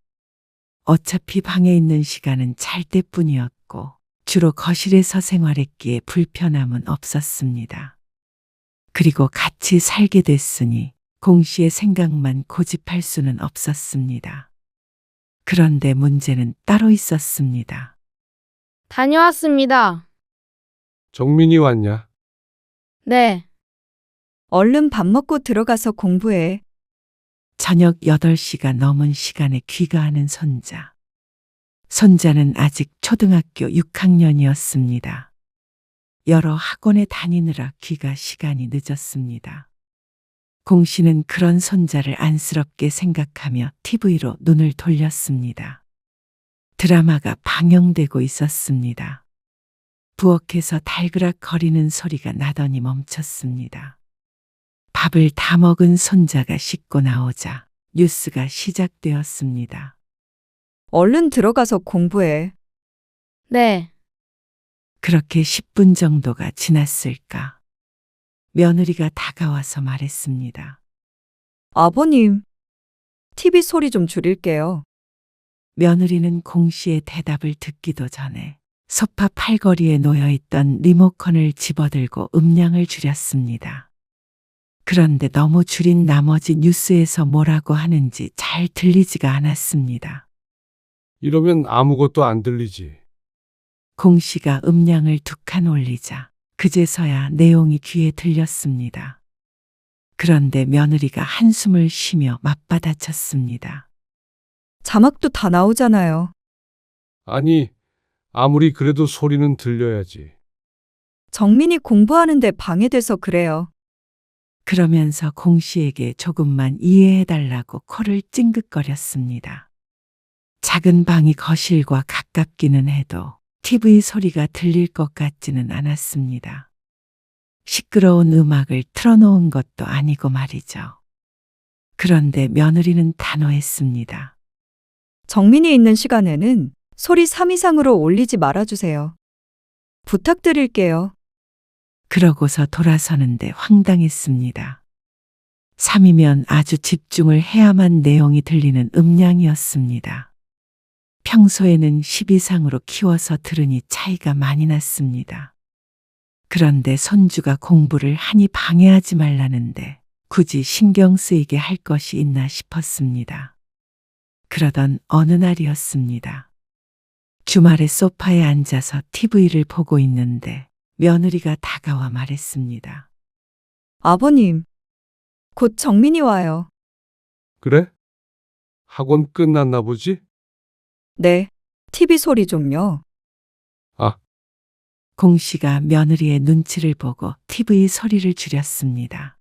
어차피 방에 있는 시간은 잘 때뿐이었고 주로 거실에서 생활했기에 불편함은 없었습니다. 그리고 같이 살게 됐으니 공 씨의 생각만 고집할 수는 없었습니다. 그런데 문제는 따로 있었습니다. 다녀왔습니다. 정민이 왔냐? 네. 얼른 밥 먹고 들어가서 공부해. 저녁 8시가 넘은 시간에 귀가하는 손자. 손자는 아직 초등학교 6학년이었습니다. 여러 학원에 다니느라 귀가 시간이 늦었습니다. 공 씨는 그런 손자를 안쓰럽게 생각하며 TV로 눈을 돌렸습니다. 드라마가 방영되고 있었습니다. 부엌에서 달그락거리는 소리가 나더니 멈췄습니다. 밥을 다 먹은 손자가 씻고 나오자 뉴스가 시작되었습니다. 얼른 들어가서 공부해. 네. 그렇게 10분 정도가 지났을까? 며느리가 다가와서 말했습니다. 아버님, TV 소리 좀 줄일게요. 며느리는 공 씨의 대답을 듣기도 전에 소파 팔걸이에 놓여있던 리모컨을 집어들고 음량을 줄였습니다. 그런데 너무 줄인 나머지 뉴스에서 뭐라고 하는지 잘 들리지가 않았습니다. 이러면 아무것도 안 들리지. 공 씨가 음량을 2칸 올리자 그제서야 내용이 귀에 들렸습니다. 그런데 며느리가 한숨을 쉬며 맞받아쳤습니다. 자막도 다 나오잖아요. 아니, 아무리 그래도 소리는 들려야지. 정민이 공부하는데 방해돼서 그래요. 그러면서 공 씨에게 조금만 이해해달라고 코를 찡긋거렸습니다. 작은 방이 거실과 가깝기는 해도 TV 소리가 들릴 것 같지는 않았습니다. 시끄러운 음악을 틀어놓은 것도 아니고 말이죠. 그런데 며느리는 단호했습니다. 정민이 있는 시간에는 소리 3 이상으로 올리지 말아주세요. 부탁드릴게요. 그러고서 돌아서는데 황당했습니다. 3이면 아주 집중을 해야만 내용이 들리는 음량이었습니다. 평소에는 10 이상으로 키워서 들으니 차이가 많이 났습니다. 그런데 손주가 공부를 하니 방해하지 말라는데 굳이 신경 쓰이게 할 것이 있나 싶었습니다. 그러던 어느 날이었습니다. 주말에 소파에 앉아서 TV를 보고 있는데 며느리가 다가와 말했습니다. 아버님, 곧 정민이 와요. 그래? 학원 끝났나 보지? 네, TV 소리 좀요. 공 씨가 며느리의 눈치를 보고 TV 소리를 줄였습니다.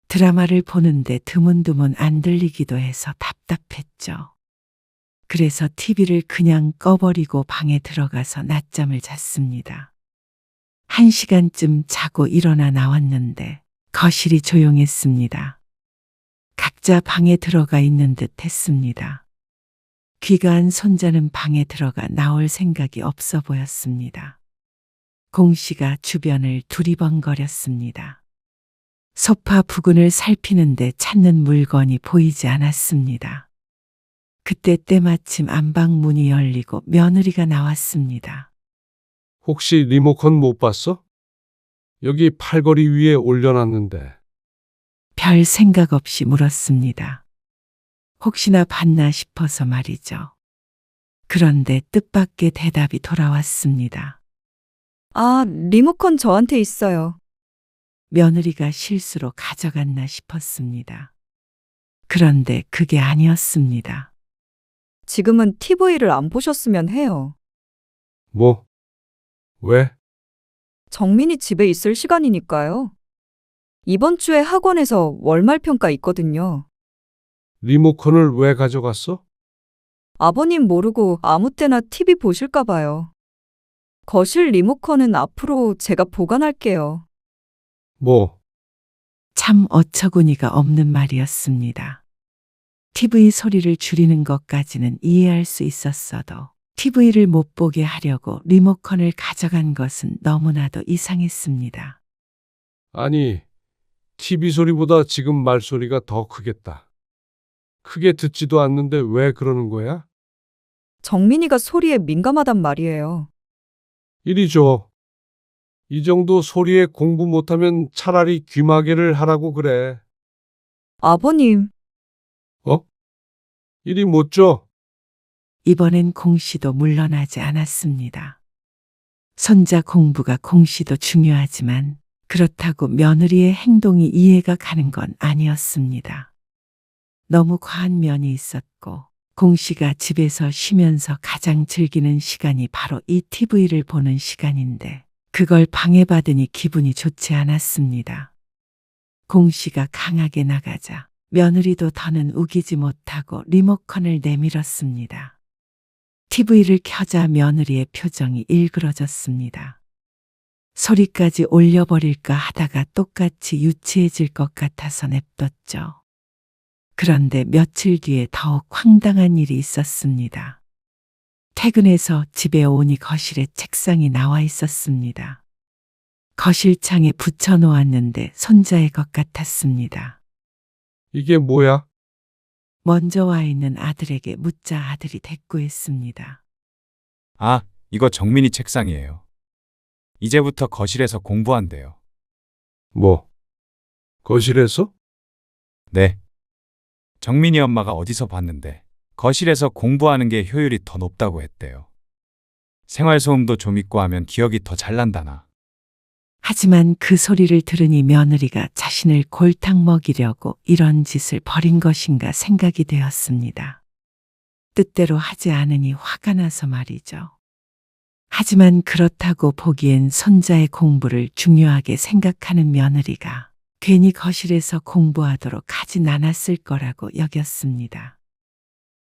드라마를 보는데 드문드문 안 들리기도 해서 답답했죠. 그래서 TV를 그냥 꺼버리고 방에 들어가서 낮잠을 잤습니다. 1시간쯤 자고 일어나 나왔는데 거실이 조용했습니다. 각자 방에 들어가 있는 듯 했습니다. 귀가한 손자는 방에 들어가 나올 생각이 없어 보였습니다. 공 씨가 주변을 두리번거렸습니다. 소파 부근을 살피는데 찾는 물건이 보이지 않았습니다. 그때 때마침 안방 문이 열리고 며느리가 나왔습니다. 혹시 리모컨 못 봤어? 여기 팔걸이 위에 올려놨는데. 별 생각 없이 물었습니다. 혹시나 봤나 싶어서 말이죠. 그런데 뜻밖의 대답이 돌아왔습니다. 아, 리모컨 저한테 있어요. 며느리가 실수로 가져갔나 싶었습니다. 그런데 그게 아니었습니다. 지금은 TV를 안 보셨으면 해요. 뭐? 왜? 정민이 집에 있을 시간이니까요. 이번 주에 학원에서 월말 평가 있거든요. 리모컨을 왜 가져갔어? 아버님 모르고 아무 때나 TV 보실까 봐요. 거실 리모컨은 앞으로 제가 보관할게요. 뭐? 참 어처구니가 없는 말이었습니다. TV 소리를 줄이는 것까지는 이해할 수 있었어도 TV를 못 보게 하려고 리모컨을 가져간 것은 너무나도 이상했습니다. 아니, TV 소리보다 지금 말소리가 더 크겠다. 크게 듣지도 않는데 왜 그러는 거야? 정민이가 소리에 민감하단 말이에요. 이리 줘. 이 정도 소리에 공부 못하면 차라리 귀마개를 하라고 그래. 아버님, 어? 이리 못 줘. 이번엔 공씨도 물러나지 않았습니다. 손자 공부가 공씨도 중요하지만 그렇다고 며느리의 행동이 이해가 가는 건 아니었습니다. 너무 과한 면이 있었고 공씨가 집에서 쉬면서 가장 즐기는 시간이 바로 이 TV를 보는 시간인데 그걸 방해받으니 기분이 좋지 않았습니다. 공씨가 강하게 나가자 며느리도 더는 우기지 못하고 리모컨을 내밀었습니다. TV를 켜자 며느리의 표정이 일그러졌습니다. 소리까지 올려버릴까 하다가 똑같이 유치해질 것 같아서 냅뒀죠. 그런데 며칠 뒤에 더욱 황당한 일이 있었습니다. 퇴근해서 집에 오니 거실에 책상이 나와 있었습니다. 거실창에 붙여놓았는데 손자의 것 같았습니다. 이게 뭐야? 먼저 와 있는 아들에게 묻자 아들이 대꾸했습니다. 아, 이거 정민이 책상이에요. 이제부터 거실에서 공부한대요. 뭐? 거실에서? 네. 정민이 엄마가 어디서 봤는데 거실에서 공부하는 게 효율이 더 높다고 했대요. 생활소음도 좀 있고 하면 기억이 더 잘 난다나. 하지만 그 소리를 들으니 며느리가 자신을 골탕 먹이려고 이런 짓을 벌인 것인가 생각이 되었습니다. 뜻대로 하지 않으니 화가 나서 말이죠. 하지만 그렇다고 보기엔 손자의 공부를 중요하게 생각하는 며느리가 괜히 거실에서 공부하도록 하진 않았을 거라고 여겼습니다.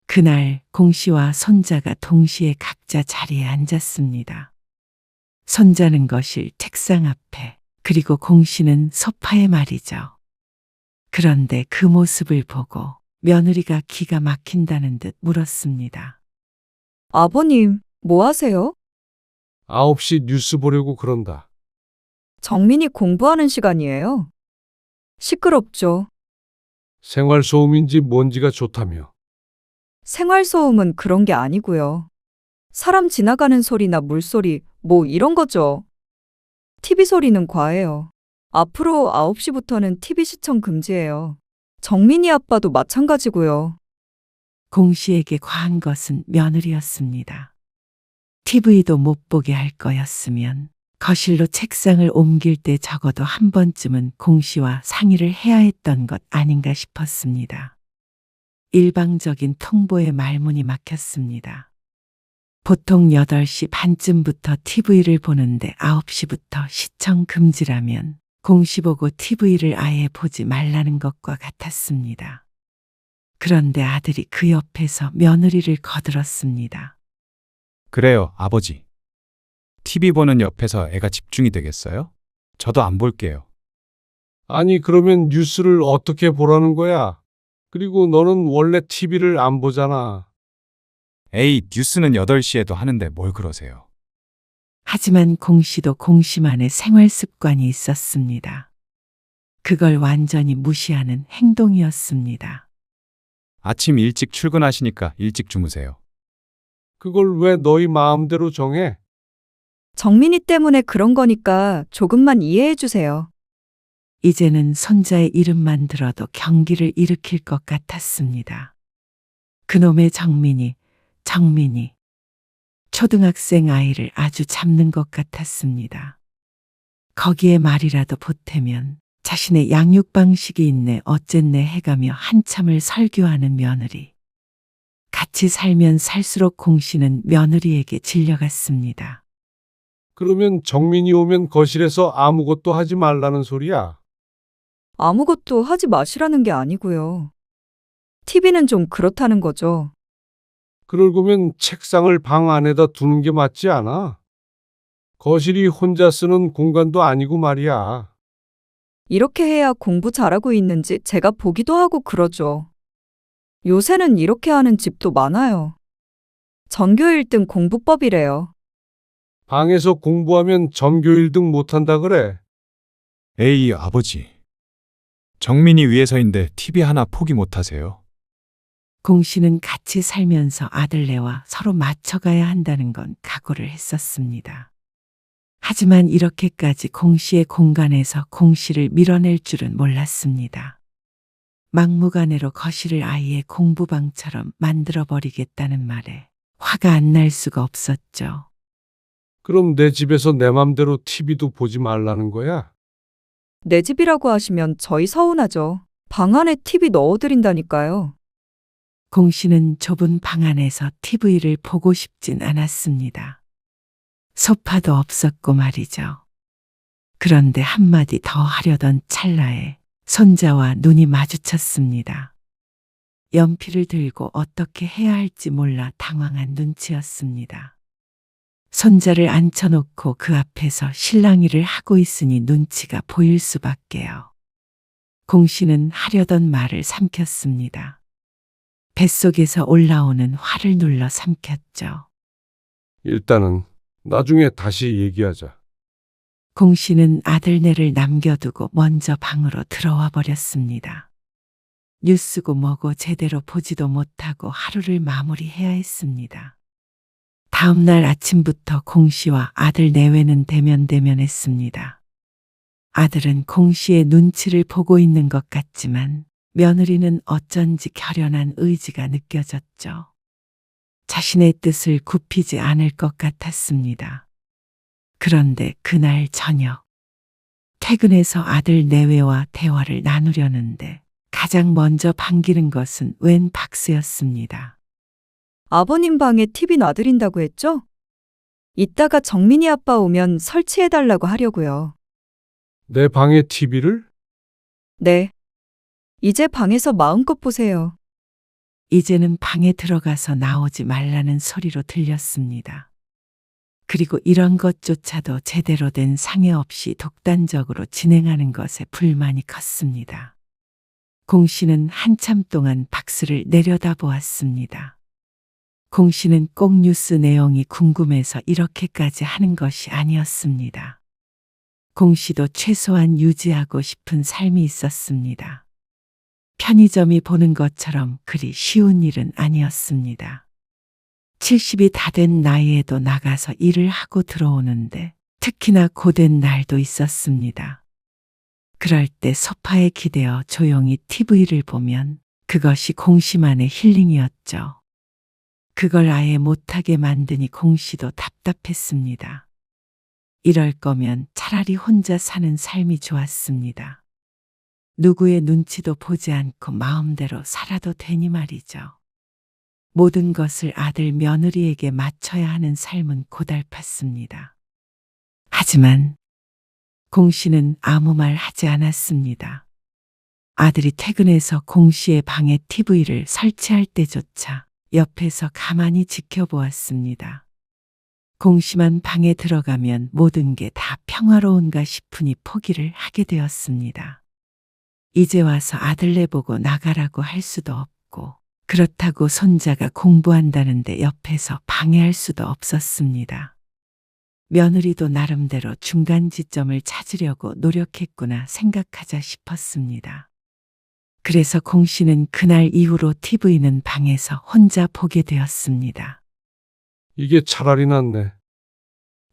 그날 공씨와 손자가 동시에 각자 자리에 앉았습니다. 손자는 거실 책상 앞에, 그리고 공씨는 소파에 말이죠. 그런데 그 모습을 보고 며느리가 기가 막힌다는 듯 물었습니다. 아버님, 뭐 하세요? 9시 뉴스 보려고 그런다. 정민이 공부하는 시간이에요. 시끄럽죠. 생활소음인지 뭔지가 좋다며. 생활소음은 그런 게 아니고요. 사람 지나가는 소리나 물소리, 뭐 이런 거죠. TV 소리는 과해요. 앞으로 9시부터는 TV 시청 금지예요. 정민이 아빠도 마찬가지고요. 공씨에게 과한 것은 며느리였습니다. TV도 못 보게 할 거였으면 거실로 책상을 옮길 때 적어도 한 번쯤은 공씨와 상의를 해야 했던 것 아닌가 싶었습니다. 일방적인 통보에 말문이 막혔습니다. 보통 8시 반쯤부터 TV를 보는데 9시부터 시청 금지라면 공시 보고 TV를 아예 보지 말라는 것과 같았습니다. 그런데 아들이 그 옆에서 며느리를 거들었습니다. 그래요, 아버지. TV 보는 옆에서 애가 집중이 되겠어요? 저도 안 볼게요. 아니, 그러면 뉴스를 어떻게 보라는 거야? 그리고 너는 원래 TV를 안 보잖아. 에이, 뉴스는 8시에도 하는데 뭘 그러세요? 하지만 공씨도 공씨만의 생활 습관이 있었습니다. 그걸 완전히 무시하는 행동이었습니다. 아침 일찍 출근하시니까 일찍 주무세요. 그걸 왜 너희 마음대로 정해? 정민이 때문에 그런 거니까 조금만 이해해 주세요. 이제는 손자의 이름만 들어도 경기를 일으킬 것 같았습니다. 그놈의 정민이. 초등학생 아이를 아주 잡는 것 같았습니다. 거기에 말이라도 보태면 자신의 양육 방식이 있네 어쨌네 해가며 한참을 설교하는 며느리. 같이 살면 살수록 공 씨는 며느리에게 질려갔습니다. 그러면 정민이 오면 거실에서 아무것도 하지 말라는 소리야. 아무것도 하지 마시라는 게 아니고요. TV는 좀 그렇다는 거죠. 그럴 거면 책상을 방 안에다 두는 게 맞지 않아? 거실이 혼자 쓰는 공간도 아니고 말이야. 이렇게 해야 공부 잘하고 있는지 제가 보기도 하고 그러죠. 요새는 이렇게 하는 집도 많아요. 전교 1등 공부법이래요. 방에서 공부하면 전교 1등 못한다 그래. 에이, 아버지. 정민이 위해서인데 TV 하나 포기 못하세요? 공 씨는 같이 살면서 아들네와 서로 맞춰가야 한다는 건 각오를 했었습니다. 하지만 이렇게까지 공 씨의 공간에서 공 씨를 밀어낼 줄은 몰랐습니다. 막무가내로 거실을 아이의 공부방처럼 만들어버리겠다는 말에 화가 안 날 수가 없었죠. 그럼 내 집에서 내 맘대로 TV도 보지 말라는 거야? 내 집이라고 하시면 저희 서운하죠. 방 안에 TV 넣어드린다니까요. 공 씨는 좁은 방 안에서 TV를 보고 싶진 않았습니다. 소파도 없었고 말이죠. 그런데 한마디 더 하려던 찰나에 손자와 눈이 마주쳤습니다. 연필을 들고 어떻게 해야 할지 몰라 당황한 눈치였습니다. 손자를 앉혀놓고 그 앞에서 실랑이를 하고 있으니 눈치가 보일 수밖에요. 공 씨는 하려던 말을 삼켰습니다. 뱃속에서 올라오는 화를 눌러 삼켰죠. 일단은 나중에 다시 얘기하자. 공 씨는 아들네를 남겨두고 먼저 방으로 들어와 버렸습니다. 뉴스고 뭐고 제대로 보지도 못하고 하루를 마무리해야 했습니다. 다음 날 아침부터 공 씨와 아들 내외는 대면했습니다. 아들은 공 씨의 눈치를 보고 있는 것 같지만 며느리는 어쩐지 결연한 의지가 느껴졌죠. 자신의 뜻을 굽히지 않을 것 같았습니다. 그런데 그날 저녁, 퇴근해서 아들 내외와 대화를 나누려는데 가장 먼저 반기는 것은 웬 박스였습니다. 아버님 방에 TV 놔드린다고 했죠? 이따가 정민이 아빠 오면 설치해달라고 하려고요. 내 방에 TV를? 네. 이제 방에서 마음껏 보세요. 이제는 방에 들어가서 나오지 말라는 소리로 들렸습니다. 그리고 이런 것조차도 제대로 된 상의 없이 독단적으로 진행하는 것에 불만이 컸습니다. 공 씨는 한참 동안 박스를 내려다보았습니다. 공 씨는 꼭 뉴스 내용이 궁금해서 이렇게까지 하는 것이 아니었습니다. 공 씨도 최소한 유지하고 싶은 삶이 있었습니다. 편의점이 보는 것처럼 그리 쉬운 일은 아니었습니다. 70이 다 된 나이에도 나가서 일을 하고 들어오는데 특히나 고된 날도 있었습니다. 그럴 때 소파에 기대어 조용히 TV를 보면 그것이 공 씨만의 힐링이었죠. 그걸 아예 못하게 만드니 공 씨도 답답했습니다. 이럴 거면 차라리 혼자 사는 삶이 좋았습니다. 누구의 눈치도 보지 않고 마음대로 살아도 되니 말이죠. 모든 것을 아들 며느리에게 맞춰야 하는 삶은 고달팠습니다. 하지만 공 씨는 아무 말 하지 않았습니다. 아들이 퇴근해서 공 씨의 방에 TV를 설치할 때조차 옆에서 가만히 지켜보았습니다. 공 씨만 방에 들어가면 모든 게 다 평화로운가 싶으니 포기를 하게 되었습니다. 이제 와서 아들네 보고 나가라고 할 수도 없고 그렇다고 손자가 공부한다는데 옆에서 방해할 수도 없었습니다. 며느리도 나름대로 중간 지점을 찾으려고 노력했구나 생각하자 싶었습니다. 그래서 공 씨는 그날 이후로 TV는 방에서 혼자 보게 되었습니다. 이게 차라리 낫네.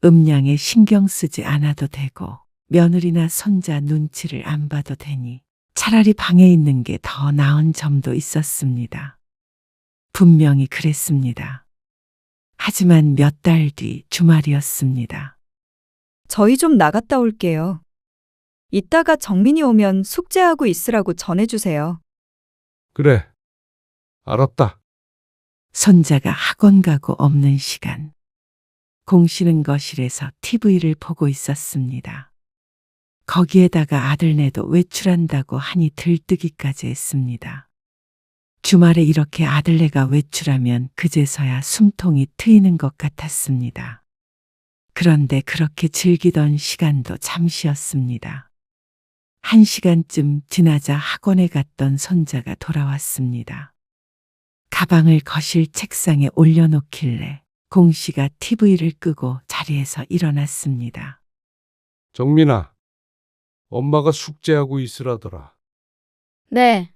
음량에 신경 쓰지 않아도 되고 며느리나 손자 눈치를 안 봐도 되니 차라리 방에 있는 게 더 나은 점도 있었습니다. 분명히 그랬습니다. 하지만 몇 달 뒤 주말이었습니다. 저희 좀 나갔다 올게요. 이따가 정민이 오면 숙제하고 있으라고 전해주세요. 그래. 알았다. 손자가 학원 가고 없는 시간. 공 씨는 거실에서 TV를 보고 있었습니다. 거기에다가 아들네도 외출한다고 하니 들뜨기까지 했습니다. 주말에 이렇게 아들네가 외출하면 그제서야 숨통이 트이는 것 같았습니다. 그런데 그렇게 즐기던 시간도 잠시였습니다. 1시간쯤 지나자 학원에 갔던 손자가 돌아왔습니다. 가방을 거실 책상에 올려놓길래 공 씨가 TV를 끄고 자리에서 일어났습니다. 정민아, 엄마가 숙제하고 있으라더라. 네.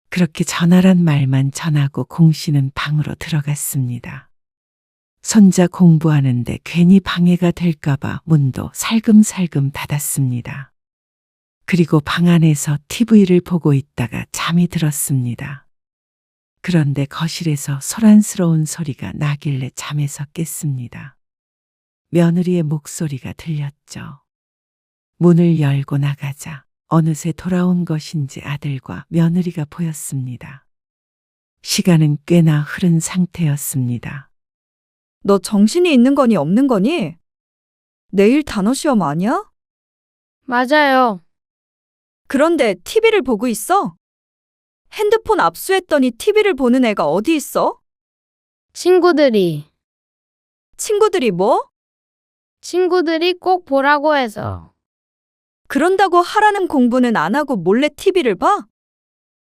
그렇게 전하란 말만 전하고 공 씨는 방으로 들어갔습니다. 손자 공부하는데 괜히 방해가 될까봐 문도 살금살금 닫았습니다. 그리고 방 안에서 TV를 보고 있다가 잠이 들었습니다. 그런데 거실에서 소란스러운 소리가 나길래 잠에서 깼습니다. 며느리의 목소리가 들렸죠. 문을 열고 나가자 어느새 돌아온 것인지 아들과 며느리가 보였습니다. 시간은 꽤나 흐른 상태였습니다. 너 정신이 있는 거니 없는 거니? 내일 단어 시험 아니야? 맞아요. 그런데 TV를 보고 있어? 핸드폰 압수했더니 TV를 보는 애가 어디 있어? 친구들이 뭐? 꼭 보라고 해서. 그런다고 하라는 공부는 안 하고 몰래 TV를 봐?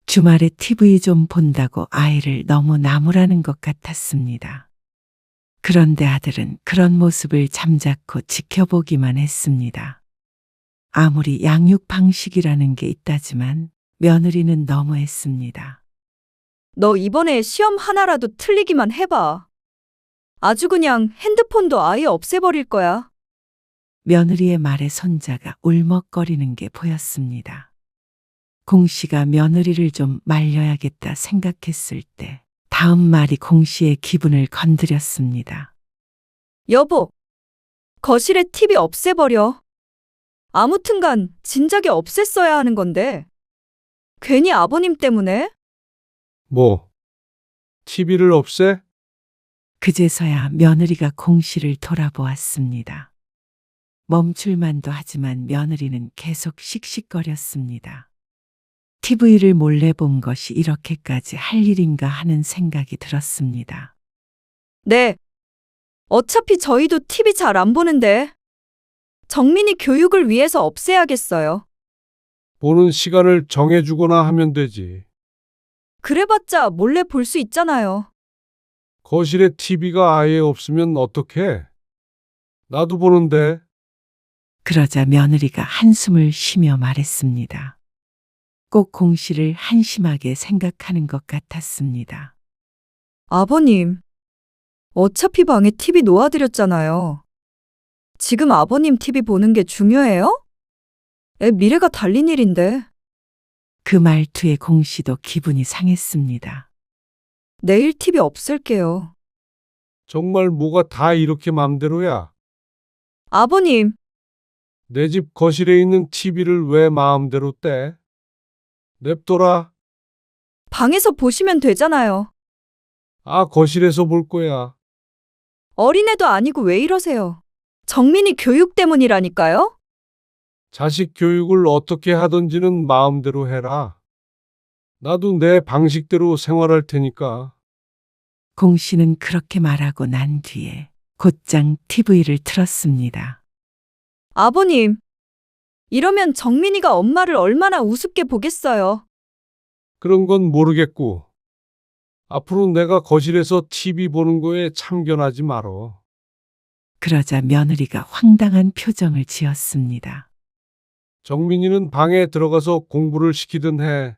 주말에 TV 좀 본다고 아이를 너무 나무라는 것 같았습니다. 그런데 아들은 그런 모습을 잠자코 지켜보기만 했습니다. 아무리 양육 방식이라는 게 있다지만 며느리는 너무했습니다. 너 이번에 시험 하나라도 틀리기만 해봐. 아주 그냥 핸드폰도 아예 없애버릴 거야. 며느리의 말에 손자가 울먹거리는 게 보였습니다. 공 씨가 며느리를 좀 말려야겠다 생각했을 때 다음 말이 공 씨의 기분을 건드렸습니다. 여보, 거실에 TV 없애버려. 아무튼간 진작에 없앴어야 하는 건데. 괜히 아버님 때문에? 뭐, TV를 없애? 그제서야 며느리가 공 씨를 돌아보았습니다. 멈출만도 하지만 며느리는 계속 씩씩거렸습니다. TV를 몰래 본 것이 이렇게까지 할 일인가 하는 생각이 들었습니다. 네. 어차피 저희도 TV 잘 안 보는데. 정민이 교육을 위해서 없애야겠어요. 보는 시간을 정해주거나 하면 되지. 그래봤자 몰래 볼 수 있잖아요. 거실에 TV가 아예 없으면 어떡해? 나도 보는데. 그러자 며느리가 한숨을 쉬며 말했습니다. 꼭 공 씨를 한심하게 생각하는 것 같았습니다. 아버님, 어차피 방에 TV 놓아드렸잖아요. 지금 아버님 TV 보는 게 중요해요? 애 미래가 달린 일인데. 그 말투에 공 씨도 기분이 상했습니다. 내일 TV 없앨게요. 정말 뭐가 다 이렇게 맘대로야? 아버님, 내 집 거실에 있는 TV를 왜 마음대로 떼? 냅둬라. 방에서 보시면 되잖아요. 아, 거실에서 볼 거야. 어린애도 아니고 왜 이러세요? 정민이 교육 때문이라니까요? 자식 교육을 어떻게 하든지는 마음대로 해라. 나도 내 방식대로 생활할 테니까. 공 씨는 그렇게 말하고 난 뒤에 곧장 TV를 틀었습니다. 아버님, 이러면 정민이가 엄마를 얼마나 우습게 보겠어요. 그런 건 모르겠고. 앞으로 내가 거실에서 TV 보는 거에 참견하지 말어. 그러자 며느리가 황당한 표정을 지었습니다. 정민이는 방에 들어가서 공부를 시키든 해.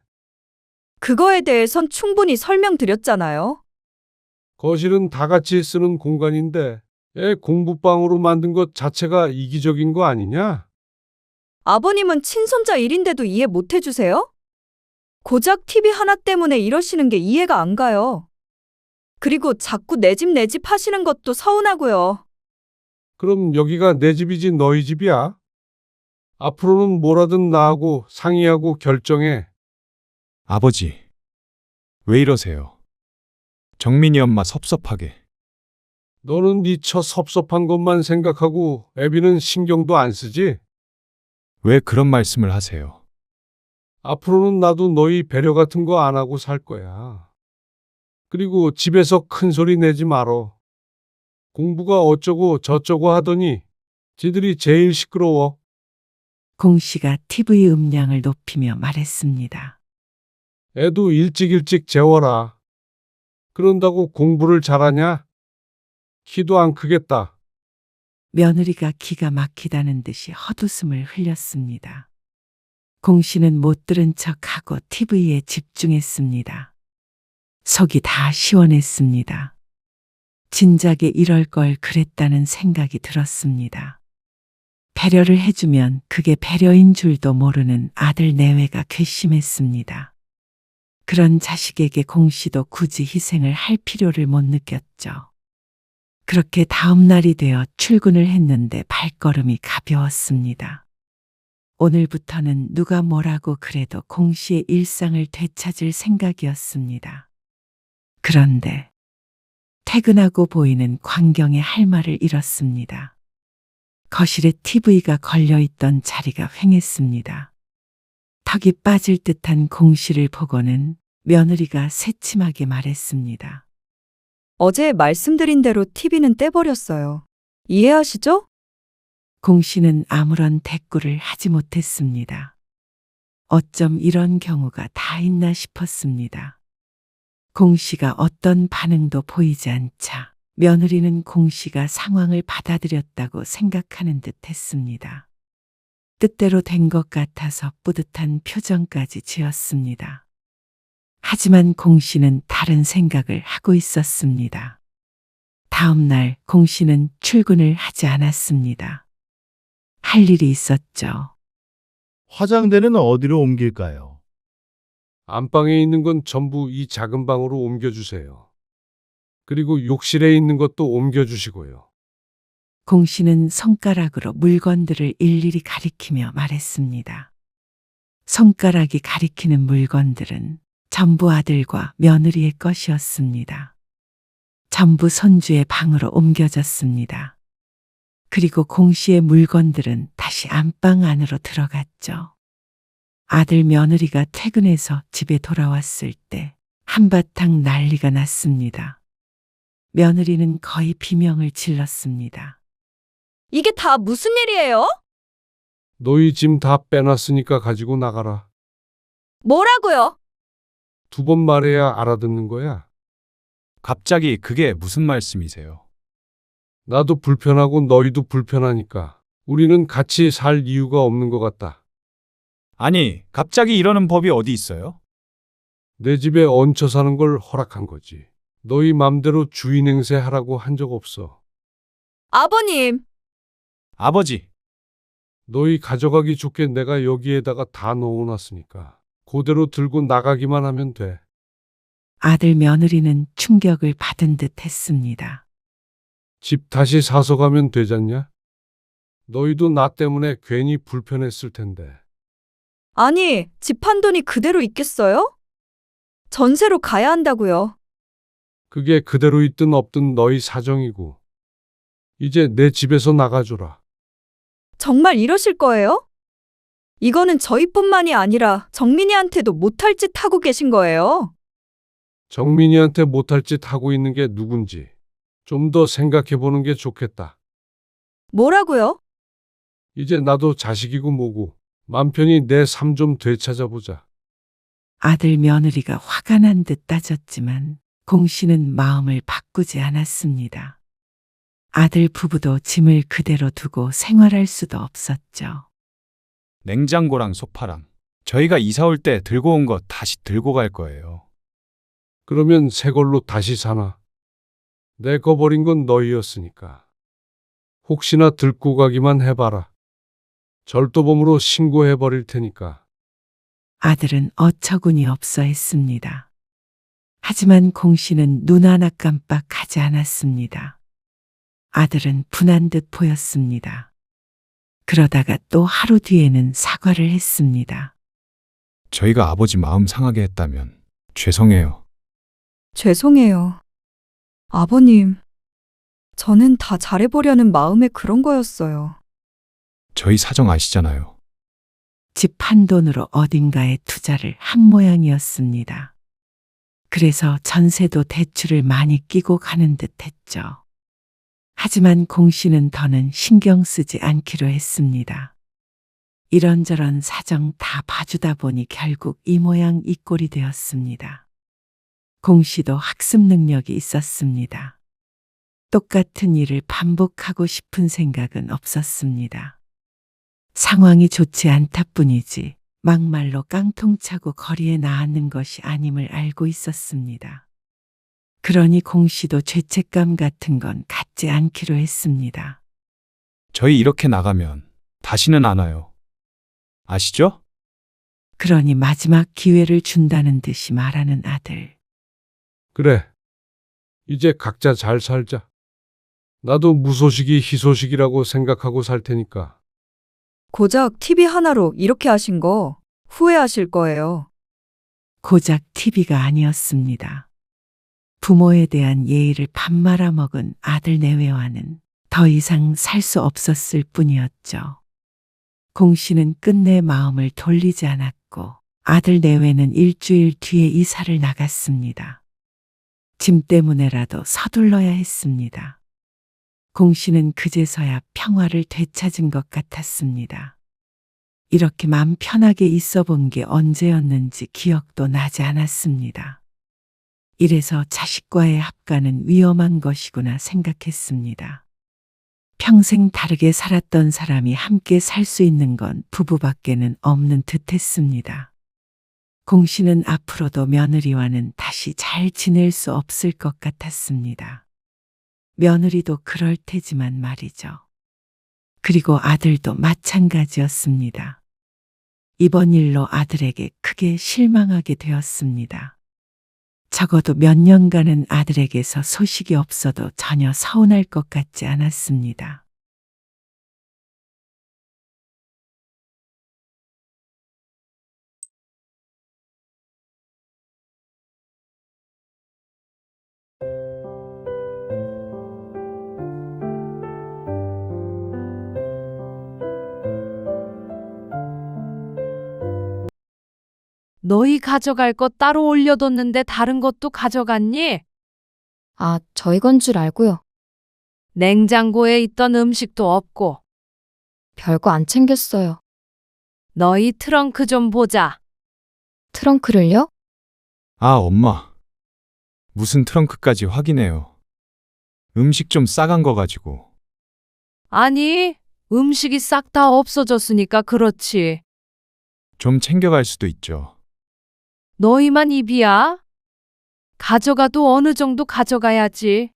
그거에 대해선 충분히 설명드렸잖아요. 거실은 다 같이 쓰는 공간인데 애 공부방으로 만든 것 자체가 이기적인 거 아니냐? 아버님은 친손자 일인데도 이해 못 해주세요? 고작 TV 하나 때문에 이러시는 게 이해가 안 가요. 그리고 자꾸 내 집 하시는 것도 서운하고요. 그럼 여기가 내 집이지 너희 집이야? 앞으로는 뭐라든 나하고 상의하고 결정해. 아버지, 왜 이러세요? 정민이 엄마 섭섭하게. 너는 네 처 섭섭한 것만 생각하고 애비는 신경도 안 쓰지? 왜 그런 말씀을 하세요? 앞으로는 나도 너희 배려 같은 거 안 하고 살 거야. 그리고 집에서 큰 소리 내지 말어. 공부가 어쩌고 저쩌고 하더니 지들이 제일 시끄러워. 공 씨가 TV 음량을 높이며 말했습니다. 애도 일찍 재워라. 그런다고 공부를 잘하냐? 키도 안 크겠다. 며느리가 기가 막히다는 듯이 헛웃음을 흘렸습니다. 공 씨는 못 들은 척하고 TV에 집중했습니다. 속이 다 시원했습니다. 진작에 이럴 걸 그랬다는 생각이 들었습니다. 배려를 해주면 그게 배려인 줄도 모르는 아들 내외가 괘씸했습니다. 그런 자식에게 공 씨도 굳이 희생을 할 필요를 못 느꼈죠. 그렇게 다음 날이 되어 출근을 했는데 발걸음이 가벼웠습니다. 오늘부터는 누가 뭐라고 그래도 공 씨의 일상을 되찾을 생각이었습니다. 그런데 퇴근하고 보이는 광경에 할 말을 잃었습니다. 거실에 TV가 걸려있던 자리가 휑했습니다. 턱이 빠질 듯한 공 씨를 보고는 며느리가 새침하게 말했습니다. 어제 말씀드린 대로 TV는 떼버렸어요. 이해하시죠? 공 씨는 아무런 대꾸를 하지 못했습니다. 어쩜 이런 경우가 다 있나 싶었습니다. 공 씨가 어떤 반응도 보이지 않자 며느리는 공 씨가 상황을 받아들였다고 생각하는 듯 했습니다. 뜻대로 된 것 같아서 뿌듯한 표정까지 지었습니다. 하지만 공 씨는 다른 생각을 하고 있었습니다. 다음 날 공 씨는 출근을 하지 않았습니다. 할 일이 있었죠. 화장대는 어디로 옮길까요? 안방에 있는 건 전부 이 작은 방으로 옮겨주세요. 그리고 욕실에 있는 것도 옮겨주시고요. 공 씨는 손가락으로 물건들을 일일이 가리키며 말했습니다. 손가락이 가리키는 물건들은 전부 아들과 며느리의 것이었습니다. 전부 손주의 방으로 옮겨졌습니다. 그리고 공 씨의 물건들은 다시 안방 안으로 들어갔죠. 아들 며느리가 퇴근해서 집에 돌아왔을 때 한바탕 난리가 났습니다. 며느리는 거의 비명을 질렀습니다. 이게 다 무슨 일이에요? 너희 짐 다 빼놨으니까 가지고 나가라. 뭐라고요? 2번 말해야 알아듣는 거야. 갑자기 그게 무슨 말씀이세요? 나도 불편하고 너희도 불편하니까 우리는 같이 살 이유가 없는 것 같다. 아니, 갑자기 이러는 법이 어디 있어요? 내 집에 얹혀 사는 걸 허락한 거지. 너희 맘대로 주인 행세하라고 한 적 없어. 아버님, 아버지, 너희 가져가기 좋게 내가 여기에다가 다 넣어놨으니까 그대로 들고 나가기만 하면 돼. 아들 며느리는 충격을 받은 듯 했습니다. 집 다시 사서 가면 되잖냐? 너희도 나 때문에 괜히 불편했을 텐데. 아니, 집 한 돈이 그대로 있겠어요? 전세로 가야 한다고요. 그게 그대로 있든 없든 너희 사정이고. 이제 내 집에서 나가줘라. 정말 이러실 거예요? 이거는 저희뿐만이 아니라 정민이한테도 못할 짓 하고 계신 거예요. 정민이한테 못할 짓 하고 있는 게 누군지 좀 더 생각해 보는 게 좋겠다. 뭐라고요? 이제 나도 자식이고 뭐고 맘 편히 내 삶 좀 되찾아보자. 아들 며느리가 화가 난 듯 따졌지만 공 씨는 마음을 바꾸지 않았습니다. 아들 부부도 짐을 그대로 두고 생활할 수도 없었죠. 냉장고랑 소파랑 저희가 이사 올 때 들고 온 거 다시 들고 갈 거예요. 그러면 새 걸로 다시 사나? 내 거 버린 건 너희였으니까. 혹시나 들고 가기만 해봐라. 절도범으로 신고해버릴 테니까. 아들은 어처구니 없어 했습니다. 하지만 공 씨는 눈 하나 깜빡하지 않았습니다. 아들은 분한 듯 보였습니다. 그러다가 또 하루 뒤에는 사과를 했습니다. 저희가 아버지 마음 상하게 했다면 죄송해요. 죄송해요. 아버님, 저는 다 잘해보려는 마음에 그런 거였어요. 저희 사정 아시잖아요. 집 한 돈으로 어딘가에 투자를 한 모양이었습니다. 그래서 전세도 대출을 많이 끼고 가는 듯 했죠. 하지만 공 씨는 더는 신경 쓰지 않기로 했습니다. 이런저런 사정 다 봐주다 보니 결국 이 모양 이 꼴이 되었습니다. 공 씨도 학습 능력이 있었습니다. 똑같은 일을 반복하고 싶은 생각은 없었습니다. 상황이 좋지 않다 뿐이지 막말로 깡통차고 거리에 나앉는 것이 아님을 알고 있었습니다. 그러니 공 씨도 죄책감 같은 건 갖지 않기로 했습니다. 저희 이렇게 나가면 다시는 안 와요. 아시죠? 그러니 마지막 기회를 준다는 듯이 말하는 아들. 그래. 이제 각자 잘 살자. 나도 무소식이 희소식이라고 생각하고 살 테니까. 고작 TV 하나로 이렇게 하신 거 후회하실 거예요. 고작 TV가 아니었습니다. 부모에 대한 예의를 밥 말아먹은 아들 내외와는 더 이상 살 수 없었을 뿐이었죠. 공 씨는 끝내 마음을 돌리지 않았고 아들 내외는 일주일 뒤에 이사를 나갔습니다. 짐 때문에라도 서둘러야 했습니다. 공 씨는 그제서야 평화를 되찾은 것 같았습니다. 이렇게 마음 편하게 있어 본 게 언제였는지 기억도 나지 않았습니다. 이래서 자식과의 합가는 위험한 것이구나 생각했습니다. 평생 다르게 살았던 사람이 함께 살 수 있는 건 부부밖에는 없는 듯 했습니다. 공 씨는 앞으로도 며느리와는 다시 잘 지낼 수 없을 것 같았습니다. 며느리도 그럴 테지만 말이죠. 그리고 아들도 마찬가지였습니다. 이번 일로 아들에게 크게 실망하게 되었습니다. 적어도 몇 년간은 아들에게서 소식이 없어도 전혀 서운할 것 같지 않았습니다. 너희 가져갈 것 따로 올려뒀는데 다른 것도 가져갔니? 아, 저희 건 줄 알고요. 냉장고에 있던 음식도 없고. 별거 안 챙겼어요. 너희 트렁크 좀 보자. 트렁크를요? 아, 엄마. 무슨 트렁크까지 확인해요. 음식 좀 싸간 거 가지고. 아니, 음식이 싹 다 없어졌으니까 그렇지. 좀 챙겨갈 수도 있죠. 너희만 입이야? 가져가도 어느 정도 가져가야지.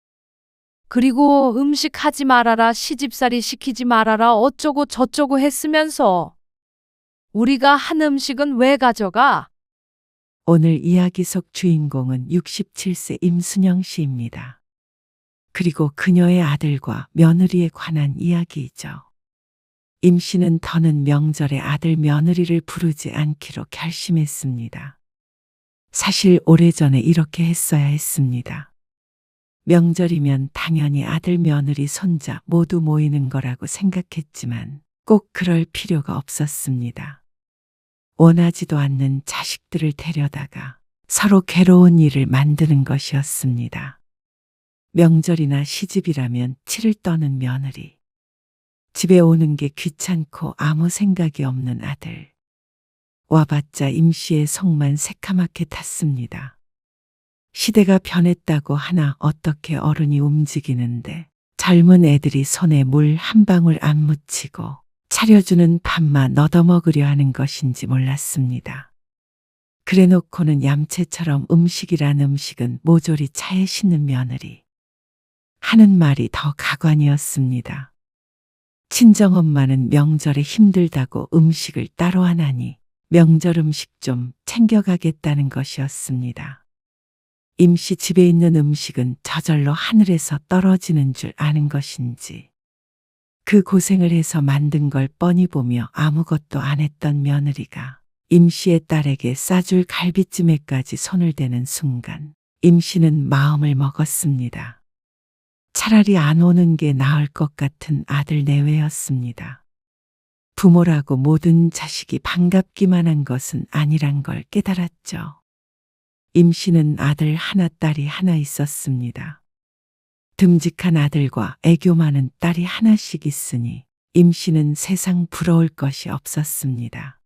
그리고 음식 하지 말아라, 시집살이 시키지 말아라, 어쩌고 저쩌고 했으면서. 우리가 한 음식은 왜 가져가? 오늘 이야기 속 주인공은 67세 임순영 씨입니다. 그리고 그녀의 아들과 며느리에 관한 이야기이죠. 임 씨는 더는 명절에 아들 며느리를 부르지 않기로 결심했습니다. 사실 오래전에 이렇게 했어야 했습니다. 명절이면 당연히 아들 며느리 손자 모두 모이는 거라고 생각했지만 꼭 그럴 필요가 없었습니다. 원하지도 않는 자식들을 데려다가 서로 괴로운 일을 만드는 것이었습니다. 명절이나 시집이라면 치를 떠는 며느리. 집에 오는 게 귀찮고 아무 생각이 없는 아들. 와봤자 임씨의 속만 새카맣게 탔습니다. 시대가 변했다고 하나 어떻게 어른이 움직이는데 젊은 애들이 손에 물 한 방울 안 묻히고 차려주는 밥만 얻어먹으려 하는 것인지 몰랐습니다. 그래놓고는 얌체처럼 음식이란 음식은 모조리 차에 싣는 며느리. 하는 말이 더 가관이었습니다. 친정엄마는 명절에 힘들다고 음식을 따로 안 하니 명절 음식 좀 챙겨가겠다는 것이었습니다. 임씨 집에 있는 음식은 저절로 하늘에서 떨어지는 줄 아는 것인지 그 고생을 해서 만든 걸 뻔히 보며 아무것도 안 했던 며느리가 임씨의 딸에게 싸줄 갈비찜에까지 손을 대는 순간 임씨는 마음을 먹었습니다. 차라리 안 오는 게 나을 것 같은 아들 내외였습니다. 부모라고 모든 자식이 반갑기만 한 것은 아니란 걸 깨달았죠. 임씨는 아들 하나 딸이 하나 있었습니다. 듬직한 아들과 애교 많은 딸이 하나씩 있으니 임씨는 세상 부러울 것이 없었습니다.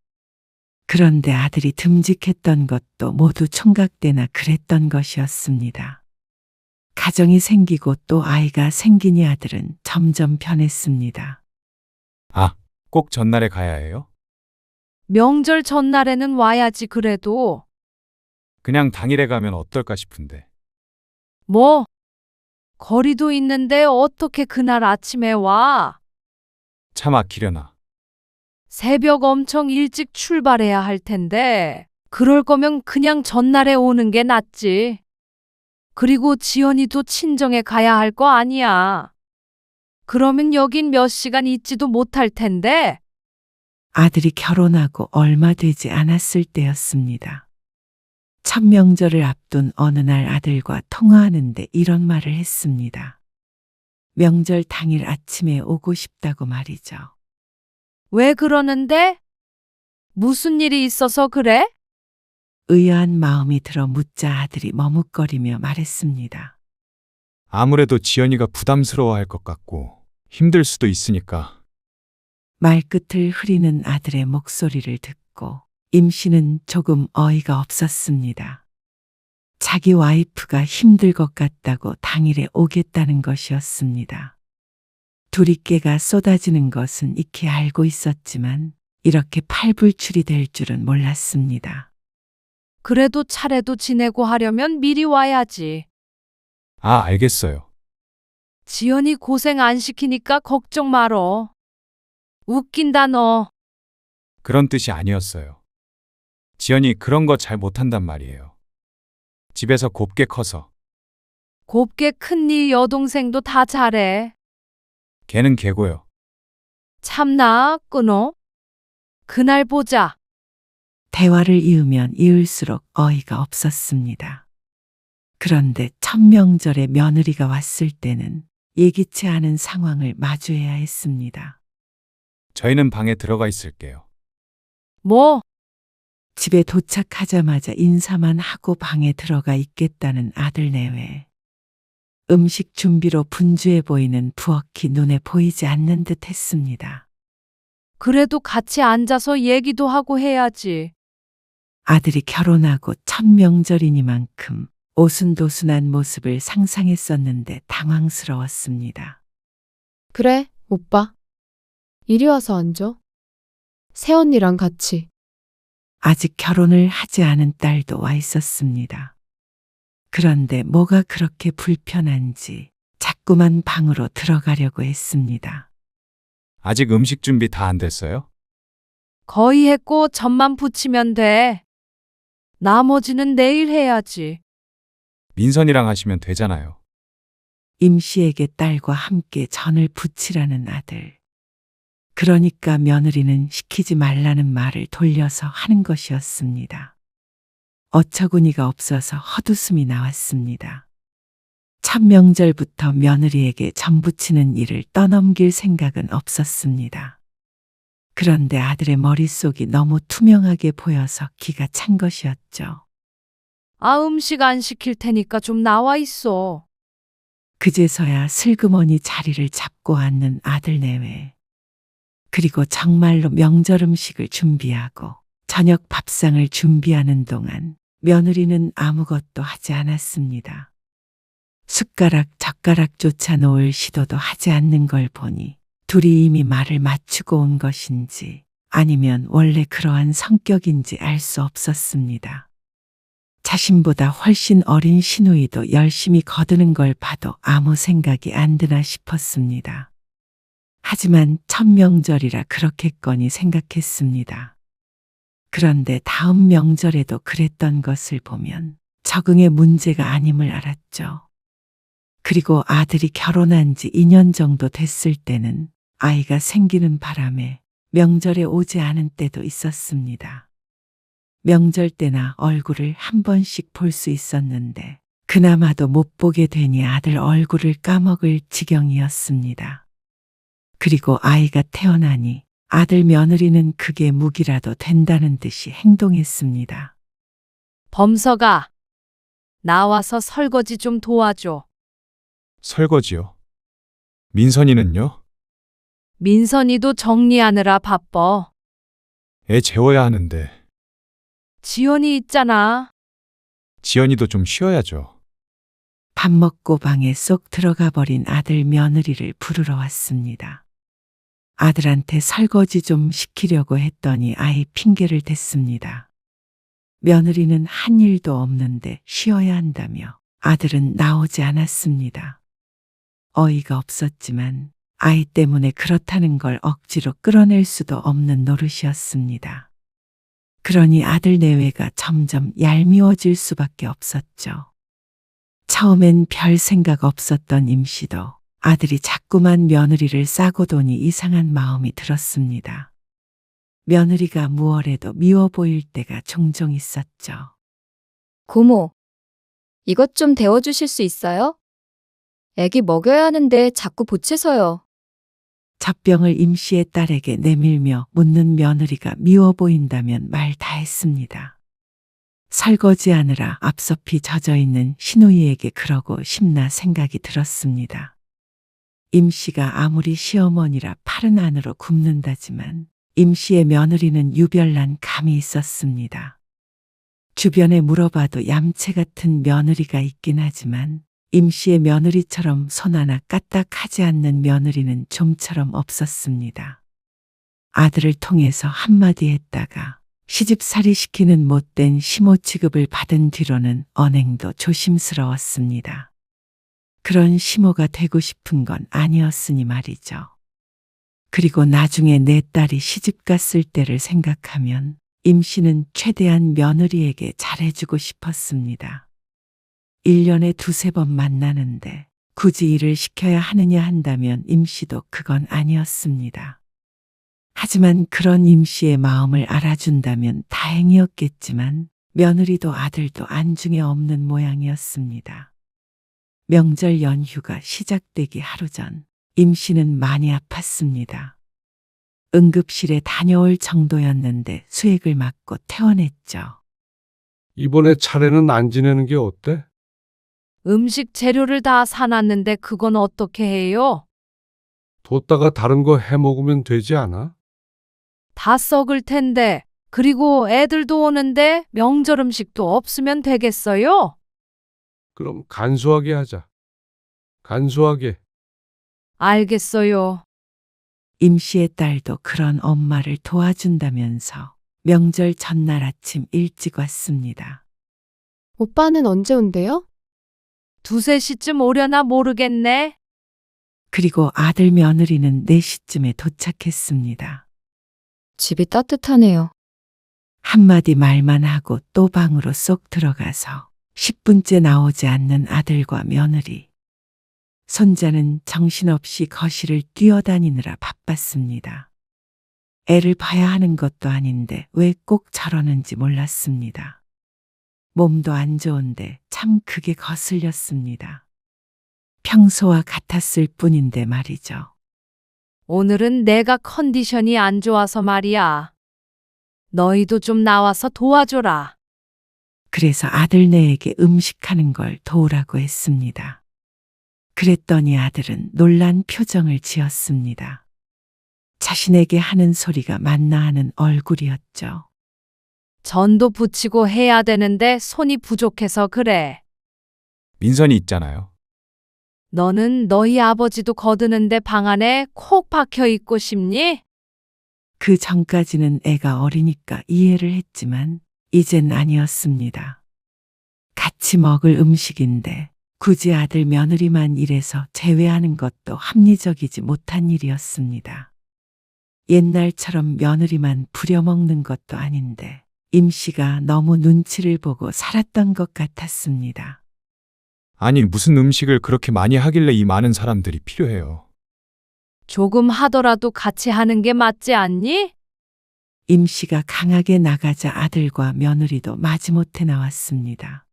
그런데 아들이 듬직했던 것도 모두 총각때나 그랬던 것이었습니다. 가정이 생기고 또 아이가 생기니 아들은 점점 변했습니다. 아, 꼭 전날에 가야 해요? 명절 전날에는 와야지 그래도. 그냥 당일에 가면 어떨까 싶은데. 뭐? 거리도 있는데 어떻게 그날 아침에 와? 차 막히려나. 새벽 엄청 일찍 출발해야 할 텐데. 그럴 거면 그냥 전날에 오는 게 낫지. 그리고 지연이도 친정에 가야 할 거 아니야. 그러면 여긴 몇 시간 있지도 못할 텐데. 아들이 결혼하고 얼마 되지 않았을 때였습니다. 첫 명절을 앞둔 어느 날 아들과 통화하는데 이런 말을 했습니다. 명절 당일 아침에 오고 싶다고 말이죠. 왜 그러는데? 무슨 일이 있어서 그래? 의아한 마음이 들어 묻자 아들이 머뭇거리며 말했습니다. 아무래도 지연이가 부담스러워할 것 같고 힘들 수도 있으니까. 말끝을 흐리는 아들의 목소리를 듣고 임씨는 조금 어이가 없었습니다. 자기 와이프가 힘들 것 같다고 당일에 오겠다는 것이었습니다. 둘이깨가 쏟아지는 것은 익히 알고 있었지만 이렇게 팔불출이 될 줄은 몰랐습니다. 그래도 차례도 지내고 하려면 미리 와야지. 아, 알겠어요. 지연이 고생 안 시키니까 걱정 말어. 웃긴다 너. 그런 뜻이 아니었어요. 지연이 그런 거 잘 못한단 말이에요. 집에서 곱게 커서. 곱게 큰 네 여동생도 다 잘해. 걔는 걔고요. 참나 끊어. 그날 보자. 대화를 이으면 이을수록 어이가 없었습니다. 그런데 첫 명절에 며느리가 왔을 때는 예기치 않은 상황을 마주해야 했습니다. 저희는 방에 들어가 있을게요. 뭐? 집에 도착하자마자 인사만 하고 방에 들어가 있겠다는 아들 내외. 음식 준비로 분주해 보이는 부엌이 눈에 보이지 않는 듯 했습니다. 그래도 같이 앉아서 얘기도 하고 해야지. 아들이 결혼하고 첫 명절이니만큼 오순도순한 모습을 상상했었는데 당황스러웠습니다. 그래, 오빠. 이리 와서 앉아. 새언니랑 같이. 아직 결혼을 하지 않은 딸도 와 있었습니다. 그런데 뭐가 그렇게 불편한지 자꾸만 방으로 들어가려고 했습니다. 아직 음식 준비 다 안 됐어요? 거의 했고 전만 붙이면 돼. 나머지는 내일 해야지. 민선이랑 하시면 되잖아요. 임씨에게 딸과 함께 전을 부치라는 아들. 그러니까 며느리는 시키지 말라는 말을 돌려서 하는 것이었습니다. 어처구니가 없어서 헛웃음이 나왔습니다. 첫 명절부터 며느리에게 전 부치는 일을 떠넘길 생각은 없었습니다. 그런데 아들의 머릿속이 너무 투명하게 보여서 기가 찬 것이었죠. 아, 음식 안 시킬 테니까 좀 나와 있어. 그제서야 슬그머니 자리를 잡고 앉는 아들 내외. 그리고 정말로 명절 음식을 준비하고 저녁 밥상을 준비하는 동안 며느리는 아무것도 하지 않았습니다. 숟가락, 젓가락조차 놓을 시도도 하지 않는 걸 보니 둘이 이미 말을 맞추고 온 것인지 아니면 원래 그러한 성격인지 알 수 없었습니다. 자신보다 훨씬 어린 시누이도 열심히 거드는 걸 봐도 아무 생각이 안 드나 싶었습니다. 하지만 첫 명절이라 그렇겠거니 생각했습니다. 그런데 다음 명절에도 그랬던 것을 보면 적응의 문제가 아님을 알았죠. 그리고 아들이 결혼한 지 2년 정도 됐을 때는 아이가 생기는 바람에 명절에 오지 않은 때도 있었습니다. 명절 때나 얼굴을 한 번씩 볼 수 있었는데 그나마도 못 보게 되니 아들 얼굴을 까먹을 지경이었습니다. 그리고 아이가 태어나니 아들 며느리는 그게 무기라도 된다는 듯이 행동했습니다. 범서가 나와서 설거지 좀 도와줘. 설거지요. 민선이는요? 민선이도 정리하느라 바빠. 애 재워야 하는데 지연이 있잖아. 지연이도 좀 쉬어야죠. 밥 먹고 방에 쏙 들어가 버린 아들 며느리를 부르러 왔습니다. 아들한테 설거지 좀 시키려고 했더니 아이 핑계를 댔습니다. 며느리는 한 일도 없는데 쉬어야 한다며 아들은 나오지 않았습니다. 어이가 없었지만 아이 때문에 그렇다는 걸 억지로 끌어낼 수도 없는 노릇이었습니다. 그러니 아들 내외가 점점 얄미워질 수밖에 없었죠. 처음엔 별 생각 없었던 임씨도 아들이 자꾸만 며느리를 싸고 도니 이상한 마음이 들었습니다. 며느리가 무얼해도 미워 보일 때가 종종 있었죠. 고모, 이것 좀 데워주실 수 있어요? 애기 먹여야 하는데 자꾸 보채서요. 젖병을 임씨의 딸에게 내밀며 묻는 며느리가 미워 보인다면 말 다 했습니다. 설거지하느라 앞섭이 젖어있는 시누이에게 그러고 싶나 생각이 들었습니다. 임씨가 아무리 시어머니라 팔은 안으로 굽는다지만 임씨의 며느리는 유별난 감이 있었습니다. 주변에 물어봐도 얌체 같은 며느리가 있긴 하지만 임씨의 며느리처럼 손 하나 까딱하지 않는 며느리는 좀처럼 없었습니다. 아들을 통해서 한마디 했다가 시집살이 시키는 못된 시모 취급을 받은 뒤로는 언행도 조심스러웠습니다. 그런 시모가 되고 싶은 건 아니었으니 말이죠. 그리고 나중에 내 딸이 시집 갔을 때를 생각하면 임씨는 최대한 며느리에게 잘해주고 싶었습니다. 1년에 2-3번 만나는데 굳이 일을 시켜야 하느냐 한다면 임씨도 그건 아니었습니다. 하지만 그런 임씨의 마음을 알아준다면 다행이었겠지만 며느리도 아들도 안중에 없는 모양이었습니다. 명절 연휴가 시작되기 하루 전 임씨는 많이 아팠습니다. 응급실에 다녀올 정도였는데 수액을 맞고 퇴원했죠. 이번에 차례는 안 지내는 게 어때? 음식 재료를 다 사놨는데 그건 어떻게 해요? 뒀다가 다른 거 해 먹으면 되지 않아? 다 썩을 텐데. 그리고 애들도 오는데 명절 음식도 없으면 되겠어요? 그럼 간소하게 하자. 간소하게. 알겠어요. 임씨의 딸도 그런 엄마를 도와준다면서 명절 전날 아침 일찍 왔습니다. 오빠는 언제 온대요? 2-3시쯤 오려나 모르겠네. 그리고 아들 며느리는 4시쯤에 도착했습니다. 집이 따뜻하네요. 한마디 말만 하고 또 방으로 쏙 들어가서 10분째 나오지 않는 아들과 며느리. 손자는 정신없이 거실을 뛰어다니느라 바빴습니다. 애를 봐야 하는 것도 아닌데 왜 꼭 저러는지 몰랐습니다. 몸도 안 좋은데 참 그게 거슬렸습니다. 평소와 같았을 뿐인데 말이죠. 오늘은 내가 컨디션이 안 좋아서 말이야. 너희도 좀 나와서 도와줘라. 그래서 아들네에게 음식하는 걸 도우라고 했습니다. 그랬더니 아들은 놀란 표정을 지었습니다. 자신에게 하는 소리가 맞나 하는 얼굴이었죠. 전도 붙이고 해야 되는데 손이 부족해서 그래. 민선이 있잖아요. 너는 너희 아버지도 거드는데 방 안에 콕 박혀 있고 싶니? 그 전까지는 애가 어리니까 이해를 했지만 이젠 아니었습니다. 같이 먹을 음식인데 굳이 아들 며느리만 일해서 제외하는 것도 합리적이지 못한 일이었습니다. 옛날처럼 며느리만 부려먹는 것도 아닌데 임 씨가 너무 눈치를 보고 살았던 것 같았습니다. 아니, 무슨 음식을 그렇게 많이 하길래 이 많은 사람들이 필요해요. 조금 하더라도 같이 하는 게 맞지 않니? 임 씨가 강하게 나가자 아들과 며느리도 마지못해 나왔습니다.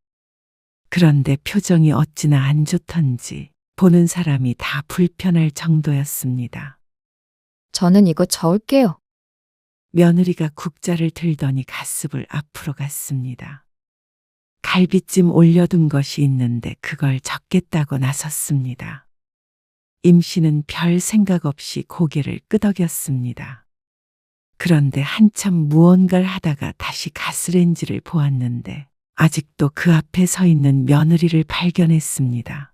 그런데 표정이 어찌나 안 좋던지 보는 사람이 다 불편할 정도였습니다. 저는 이거 저을게요. 며느리가 국자를 들더니 가슴을 앞으로 갔습니다. 갈비찜 올려둔 것이 있는데 그걸 적겠다고 나섰습니다. 임 씨는 별 생각 없이 고개를 끄덕였습니다. 그런데 한참 무언가를 하다가 다시 가스레인지를 보았는데 아직도 그 앞에 서 있는 며느리를 발견했습니다.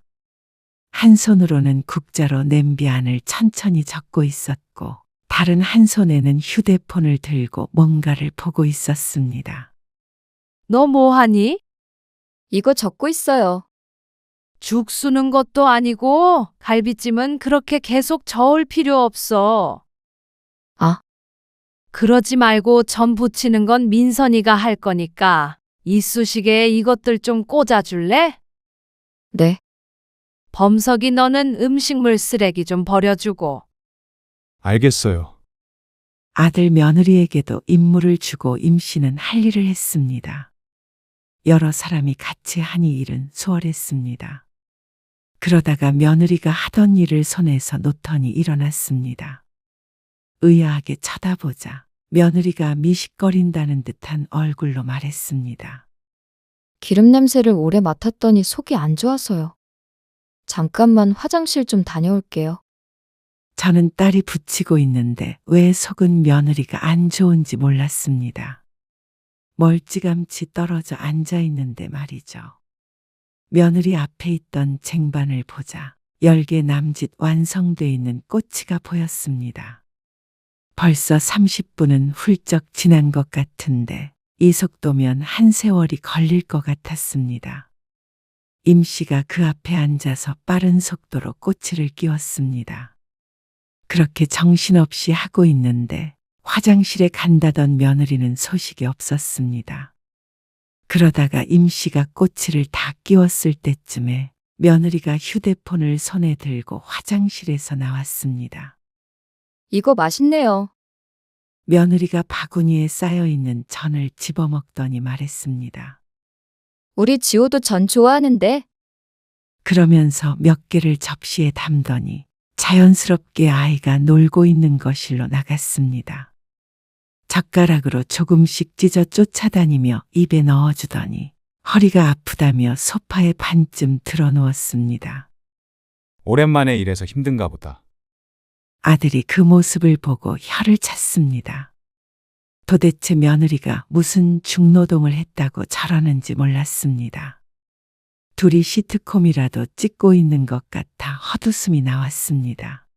한 손으로는 국자로 냄비 안을 천천히 적고 있었고 다른 한 손에는 휴대폰을 들고 뭔가를 보고 있었습니다. 너 뭐 하니? 이거 적고 있어요. 죽 쓰는 것도 아니고 갈비찜은 그렇게 계속 저을 필요 없어. 아. 그러지 말고 전 부치는 건 민선이가 할 거니까 이쑤시개에 이것들 좀 꽂아줄래? 네. 범석이 너는 음식물 쓰레기 좀 버려주고. 알겠어요. 아들 며느리에게도 임무를 주고 임 씨는 할 일을 했습니다. 여러 사람이 같이 하니 일은 수월했습니다. 그러다가 며느리가 하던 일을 손에서 놓더니 일어났습니다. 의아하게 쳐다보자 며느리가 미식거린다는 듯한 얼굴로 말했습니다. 기름 냄새를 오래 맡았더니 속이 안 좋아서요. 잠깐만 화장실 좀 다녀올게요. 저는 딸이 붙이고 있는데 왜 속은 며느리가 안 좋은지 몰랐습니다. 멀찌감치 떨어져 앉아 있는데 말이죠. 며느리 앞에 있던 쟁반을 보자 10개 남짓 완성돼 있는 꼬치가 보였습니다. 벌써 30분은 훌쩍 지난 것 같은데 이 속도면 한 세월이 걸릴 것 같았습니다. 임 씨가 그 앞에 앉아서 빠른 속도로 꼬치를 끼웠습니다. 그렇게 정신없이 하고 있는데 화장실에 간다던 며느리는 소식이 없었습니다. 그러다가 임 씨가 꼬치를 다 끼웠을 때쯤에 며느리가 휴대폰을 손에 들고 화장실에서 나왔습니다. 이거 맛있네요. 며느리가 바구니에 쌓여있는 전을 집어먹더니 말했습니다. 우리 지호도 전 좋아하는데. 그러면서 몇 개를 접시에 담더니 자연스럽게 아이가 놀고 있는 거실로 나갔습니다. 젓가락으로 조금씩 찢어 쫓아다니며 입에 넣어주더니 허리가 아프다며 소파에 반쯤 드러누웠습니다. 오랜만에 일해서 힘든가 보다. 아들이 그 모습을 보고 혀를 찼습니다. 도대체 며느리가 무슨 중노동을 했다고 저러는지 몰랐습니다. 둘이 시트콤이라도 찍고 있는 것 같아 헛웃음이 나왔습니다.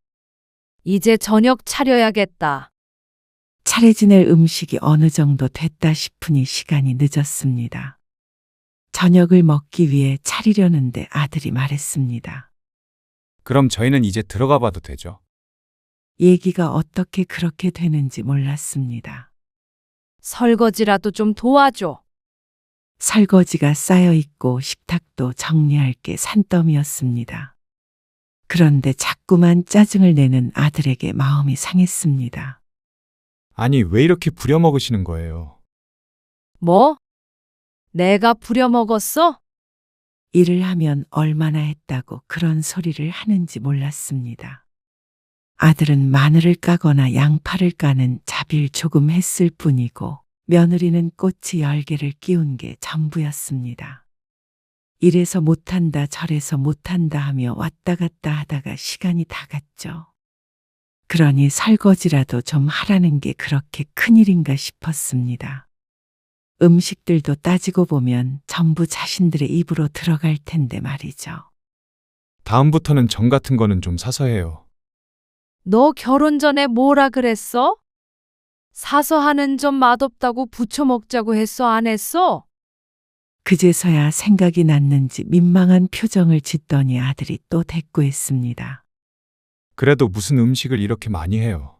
이제 저녁 차려야겠다. 차례 지낼 음식이 어느 정도 됐다 싶으니 시간이 늦었습니다. 저녁을 먹기 위해 차리려는데 아들이 말했습니다. 그럼 저희는 이제 들어가 봐도 되죠? 얘기가 어떻게 그렇게 되는지 몰랐습니다. 설거지라도 좀 도와줘. 설거지가 쌓여있고 식탁도 정리할 게 산더미였습니다. 그런데 자꾸만 짜증을 내는 아들에게 마음이 상했습니다. 아니, 왜 이렇게 부려먹으시는 거예요? 뭐? 내가 부려먹었어? 일을 하면 얼마나 했다고 그런 소리를 하는지 몰랐습니다. 아들은 마늘을 까거나 양파를 까는 자비를 조금 했을 뿐이고 며느리는 꼬치 10개를 끼운 게 전부였습니다. 이래서 못한다 저래서 못한다 하며 왔다 갔다 하다가 시간이 다 갔죠. 그러니 설거지라도 좀 하라는 게 그렇게 큰일인가 싶었습니다. 음식들도 따지고 보면 전부 자신들의 입으로 들어갈 텐데 말이죠. 다음부터는 정 같은 거는 좀 사서 해요. 너 결혼 전에 뭐라 그랬어? 사서 하는 좀 맛없다고 부쳐 먹자고 했어, 안 했어? 그제서야 생각이 났는지 민망한 표정을 짓더니 아들이 또 대꾸했습니다. 그래도 무슨 음식을 이렇게 많이 해요.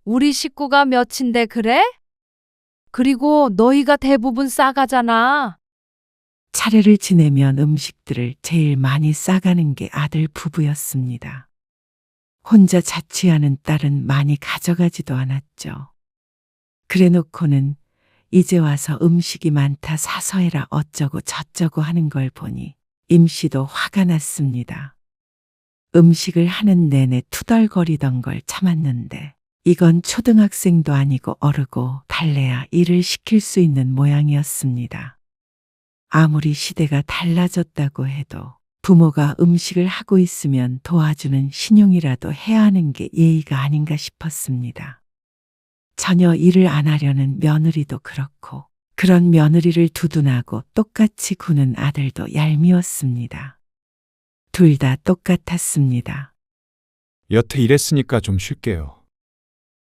우리 식구가 몇인데 그래? 그리고 너희가 대부분 싸가잖아. 차례를 지내면 음식들을 제일 많이 싸가는 게 아들 부부였습니다. 혼자 자취하는 딸은 많이 가져가지도 않았죠. 그래 놓고는 이제 와서 음식이 많다 사서 해라 어쩌고 저쩌고 하는 걸 보니 임씨도 화가 났습니다. 음식을 하는 내내 투덜거리던 걸 참았는데 이건 초등학생도 아니고 어르고 달래야 일을 시킬 수 있는 모양이었습니다. 아무리 시대가 달라졌다고 해도 부모가 음식을 하고 있으면 도와주는 신용이라도 해야 하는 게 예의가 아닌가 싶었습니다. 전혀 일을 안 하려는 며느리도 그렇고 그런 며느리를 두둔하고 똑같이 구는 아들도 얄미웠습니다. 둘 다 똑같았습니다. 여태 일했으니까 좀 쉴게요.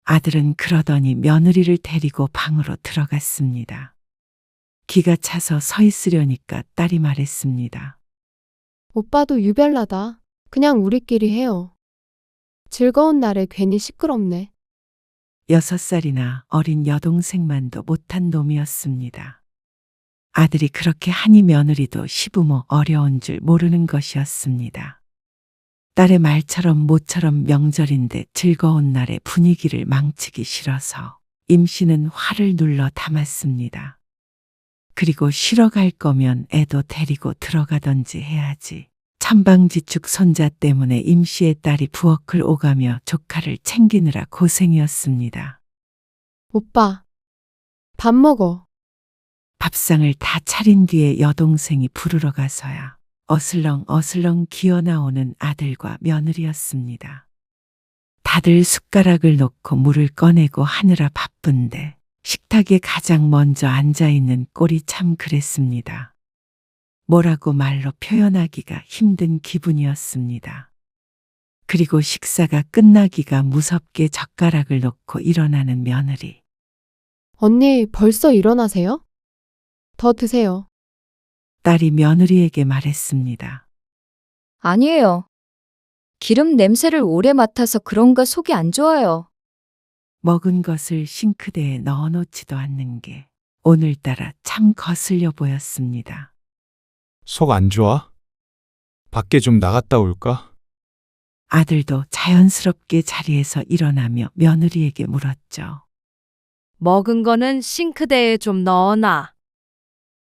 아들은 그러더니 며느리를 데리고 방으로 들어갔습니다. 기가 차서 서 있으려니까 딸이 말했습니다. 오빠도 유별나다. 그냥 우리끼리 해요. 즐거운 날에 괜히 시끄럽네. 6살이나 어린 여동생만도 못한 놈이었습니다. 아들이 그렇게 하니 며느리도 시부모 어려운 줄 모르는 것이었습니다. 딸의 말처럼 모처럼 명절인데 즐거운 날의 분위기를 망치기 싫어서 임씨는 화를 눌러 담았습니다. 그리고 쉬러 갈 거면 애도 데리고 들어가던지 해야지. 천방지축 손자 때문에 임씨의 딸이 부엌을 오가며 조카를 챙기느라 고생이었습니다. 오빠, 밥 먹어. 밥상을 다 차린 뒤에 여동생이 부르러 가서야 어슬렁 기어 나오는 아들과 며느리였습니다. 다들 숟가락을 놓고 물을 꺼내고 하느라 바쁜데 식탁에 가장 먼저 앉아있는 꼴이 참 그랬습니다. 뭐라고 말로 표현하기가 힘든 기분이었습니다. 그리고 식사가 끝나기가 무섭게 젓가락을 놓고 일어나는 며느리. 언니, 벌써 일어나세요? 더 드세요. 딸이 며느리에게 말했습니다. 아니에요. 기름 냄새를 오래 맡아서 그런가 속이 안 좋아요. 먹은 것을 싱크대에 넣어놓지도 않는 게 오늘따라 참 거슬려 보였습니다. 속 안 좋아? 밖에 좀 나갔다 올까? 아들도 자연스럽게 자리에서 일어나며 며느리에게 물었죠. 먹은 거는 싱크대에 좀 넣어놔.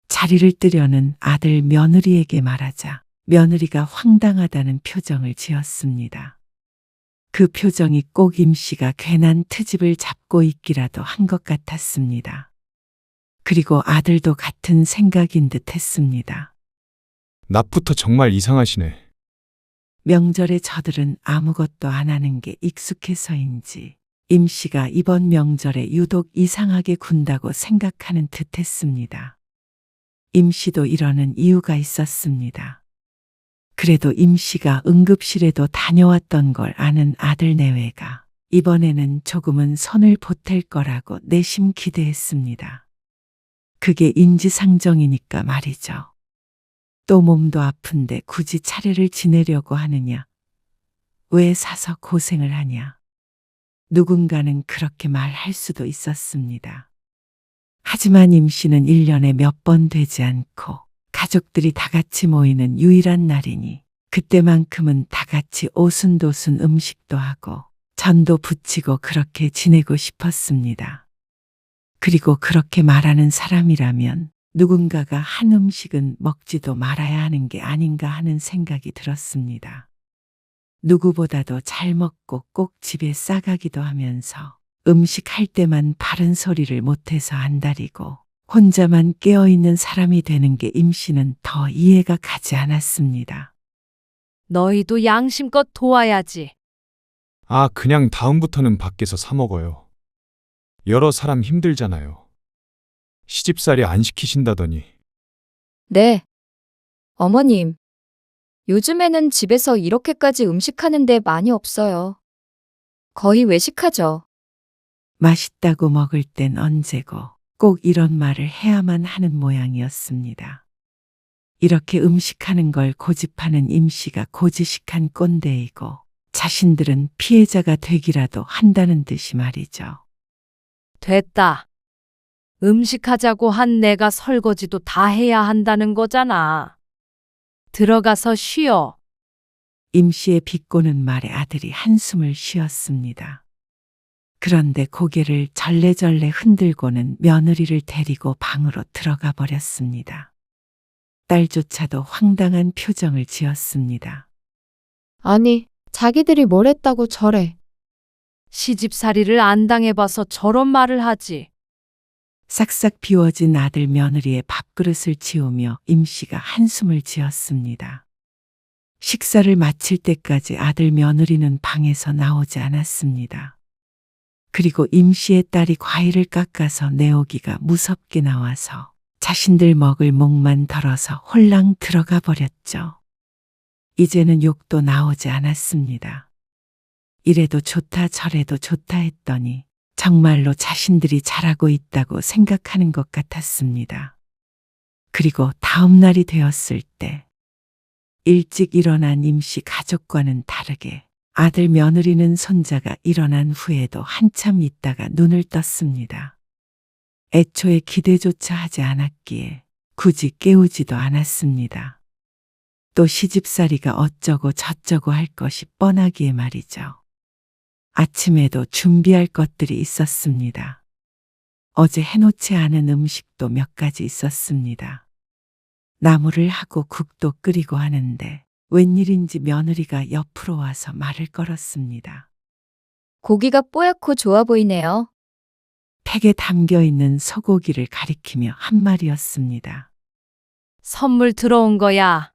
자리를 뜨려는 아들 며느리에게 말하자 며느리가 황당하다는 표정을 지었습니다. 그 표정이 꼭 임씨가 괜한 트집을 잡고 있기라도 한 것 같았습니다. 그리고 아들도 같은 생각인 듯 했습니다. 낮부터 정말 이상하시네. 명절에 저들은 아무것도 안 하는 게 익숙해서인지 임씨가 이번 명절에 유독 이상하게 군다고 생각하는 듯 했습니다. 임씨도 이러는 이유가 있었습니다. 그래도 임씨가 응급실에도 다녀왔던 걸 아는 아들 내외가 이번에는 조금은 손을 보탤 거라고 내심 기대했습니다. 그게 인지상정이니까 말이죠. 또 몸도 아픈데 굳이 차례를 지내려고 하느냐? 왜 사서 고생을 하냐? 누군가는 그렇게 말할 수도 있었습니다. 하지만 임씨는 1년에 몇 번 되지 않고 가족들이 다 같이 모이는 유일한 날이니 그때만큼은 다 같이 오순도순 음식도 하고 전도 부치고 그렇게 지내고 싶었습니다. 그리고 그렇게 말하는 사람이라면 누군가가 한 음식은 먹지도 말아야 하는 게 아닌가 하는 생각이 들었습니다. 누구보다도 잘 먹고 꼭 집에 싸가기도 하면서 음식 할 때만 바른 소리를 못해서 안달이고 혼자만 깨어있는 사람이 되는 게 임씨는 더 이해가 가지 않았습니다. 너희도 양심껏 도와야지. 아, 그냥 다음부터는 밖에서 사 먹어요. 여러 사람 힘들잖아요. 시집살이 안 시키신다더니. 네. 어머님, 요즘에는 집에서 이렇게까지 음식하는데 많이 없어요. 거의 외식하죠. 맛있다고 먹을 땐 언제고 꼭 이런 말을 해야만 하는 모양이었습니다. 이렇게 음식하는 걸 고집하는 임씨가 고지식한 꼰대이고 자신들은 피해자가 되기라도 한다는 듯이 말이죠. 됐다. 음식하자고 한 내가 설거지도 다 해야 한다는 거잖아. 들어가서 쉬어. 임씨의 비꼬는 말에 아들이 한숨을 쉬었습니다. 그런데 고개를 절레절레 흔들고는 며느리를 데리고 방으로 들어가 버렸습니다. 딸조차도 황당한 표정을 지었습니다. 아니, 자기들이 뭘 했다고 저래. 시집살이를 안 당해봐서 저런 말을 하지. 싹싹 비워진 아들 며느리의 밥그릇을 치우며 임씨가 한숨을 지었습니다. 식사를 마칠 때까지 아들 며느리는 방에서 나오지 않았습니다. 그리고 임씨의 딸이 과일을 깎아서 내오기가 무섭게 나와서 자신들 먹을 목만 덜어서 홀랑 들어가 버렸죠. 이제는 욕도 나오지 않았습니다. 이래도 좋다 저래도 좋다 했더니 정말로 자신들이 잘하고 있다고 생각하는 것 같았습니다. 그리고 다음 날이 되었을 때 일찍 일어난 임씨 가족과는 다르게 아들 며느리는 손자가 일어난 후에도 한참 있다가 눈을 떴습니다. 애초에 기대조차 하지 않았기에 굳이 깨우지도 않았습니다. 또 시집살이가 어쩌고 저쩌고 할 것이 뻔하기에 말이죠. 아침에도 준비할 것들이 있었습니다. 어제 해놓지 않은 음식도 몇 가지 있었습니다. 나물을 하고 국도 끓이고 하는데 웬일인지 며느리가 옆으로 와서 말을 걸었습니다. 고기가 뽀얗고 좋아 보이네요. 팩에 담겨 있는 소고기를 가리키며 한 말이었습니다. 선물 들어온 거야.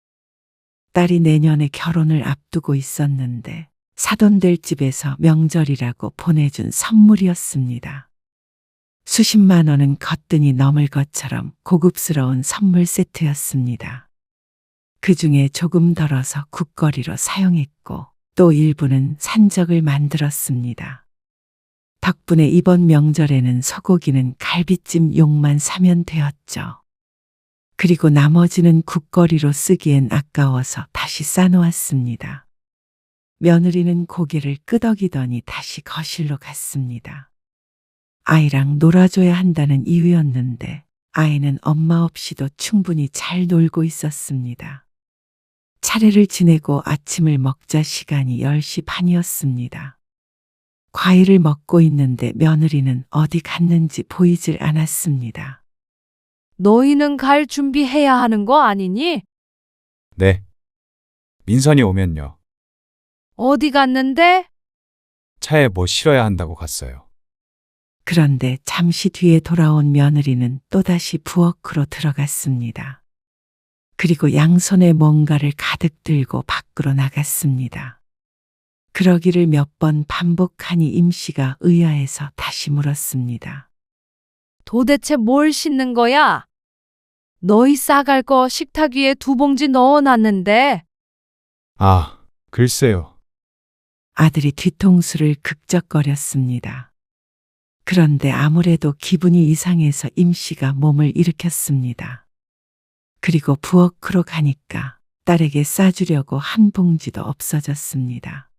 딸이 내년에 결혼을 앞두고 있었는데 사돈들 집에서 명절이라고 보내준 선물이었습니다. 수십만 원은 거뜬히 넘을 것처럼 고급스러운 선물 세트였습니다. 그 중에 조금 덜어서 국거리로 사용했고 또 일부는 산적을 만들었습니다. 덕분에 이번 명절에는 소고기는 갈비찜 용만 사면 되었죠. 그리고 나머지는 국거리로 쓰기엔 아까워서 다시 싸놓았습니다. 며느리는 고개를 끄덕이더니 다시 거실로 갔습니다. 아이랑 놀아줘야 한다는 이유였는데 아이는 엄마 없이도 충분히 잘 놀고 있었습니다. 차례를 지내고 아침을 먹자 시간이 10시 반이었습니다. 과일을 먹고 있는데 며느리는 어디 갔는지 보이질 않았습니다. 너희는 갈 준비해야 하는 거 아니니? 네. 민선이 오면요. 어디 갔는데? 차에 뭐 실어야 한다고 갔어요. 그런데 잠시 뒤에 돌아온 며느리는 또다시 부엌으로 들어갔습니다. 그리고 양손에 뭔가를 가득 들고 밖으로 나갔습니다. 그러기를 몇 번 반복하니 임씨가 의아해서 다시 물었습니다. 도대체 뭘 씻는 거야? 너희 싸갈 거 식탁 위에 2봉지 넣어놨는데. 아, 글쎄요. 아들이 뒤통수를 극적거렸습니다. 그런데 아무래도 기분이 이상해서 임씨가 몸을 일으켰습니다. 그리고 부엌으로 가니까 딸에게 싸주려고 한 봉지도 없어졌습니다.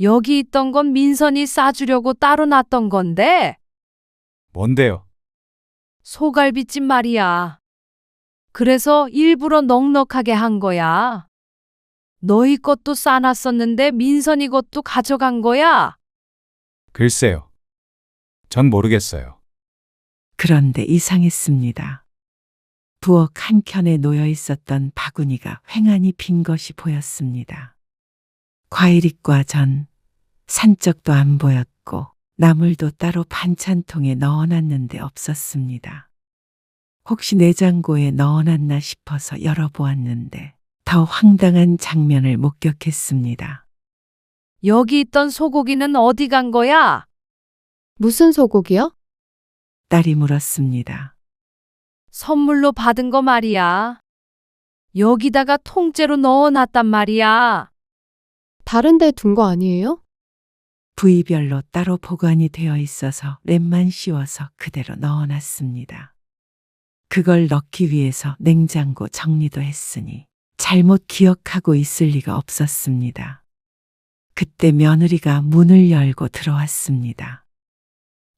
여기 있던 건 민선이 싸주려고 따로 놨던 건데. 뭔데요? 소갈비찜 말이야. 그래서 일부러 넉넉하게 한 거야. 너희 것도 싸놨었는데 민선이 것도 가져간 거야. 글쎄요. 전 모르겠어요. 그런데 이상했습니다. 부엌 한켠에 놓여 있었던 바구니가 횡하니 빈 것이 보였습니다. 과일잎과 전, 산적도 안 보였고 나물도 따로 반찬통에 넣어놨는데 없었습니다. 혹시 내장고에 넣어놨나 싶어서 열어보았는데 더 황당한 장면을 목격했습니다. 여기 있던 소고기는 어디 간 거야? 무슨 소고기요? 딸이 물었습니다. 선물로 받은 거 말이야. 여기다가 통째로 넣어놨단 말이야. 다른 데 둔 거 아니에요? 부위별로 따로 보관이 되어 있어서 랩만 씌워서 그대로 넣어놨습니다. 그걸 넣기 위해서 냉장고 정리도 했으니 잘못 기억하고 있을 리가 없었습니다. 그때 며느리가 문을 열고 들어왔습니다.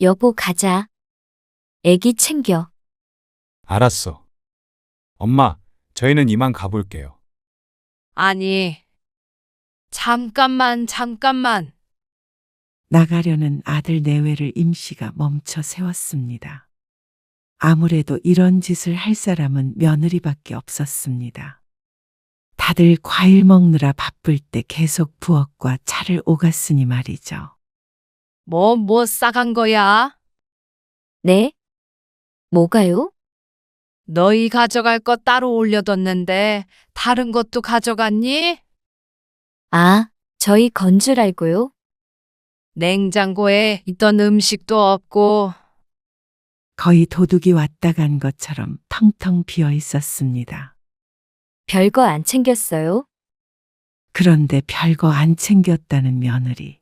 여보, 가자. 애기 챙겨. 알았어. 엄마, 저희는 이만 가볼게요. 아니, 잠깐만. 나가려는 아들 내외를 임씨가 멈춰 세웠습니다. 아무래도 이런 짓을 할 사람은 며느리밖에 없었습니다. 다들 과일 먹느라 바쁠 때 계속 부엌과 차를 오갔으니 말이죠. 뭐 싸간 거야? 네? 뭐가요? 너희 가져갈 거 따로 올려뒀는데 다른 것도 가져갔니? 아, 저희 건 줄 알고요. 냉장고에 있던 음식도 없고 거의 도둑이 왔다 간 것처럼 텅텅 비어 있었습니다. 별거 안 챙겼어요? 그런데 별거 안 챙겼다는 며느리.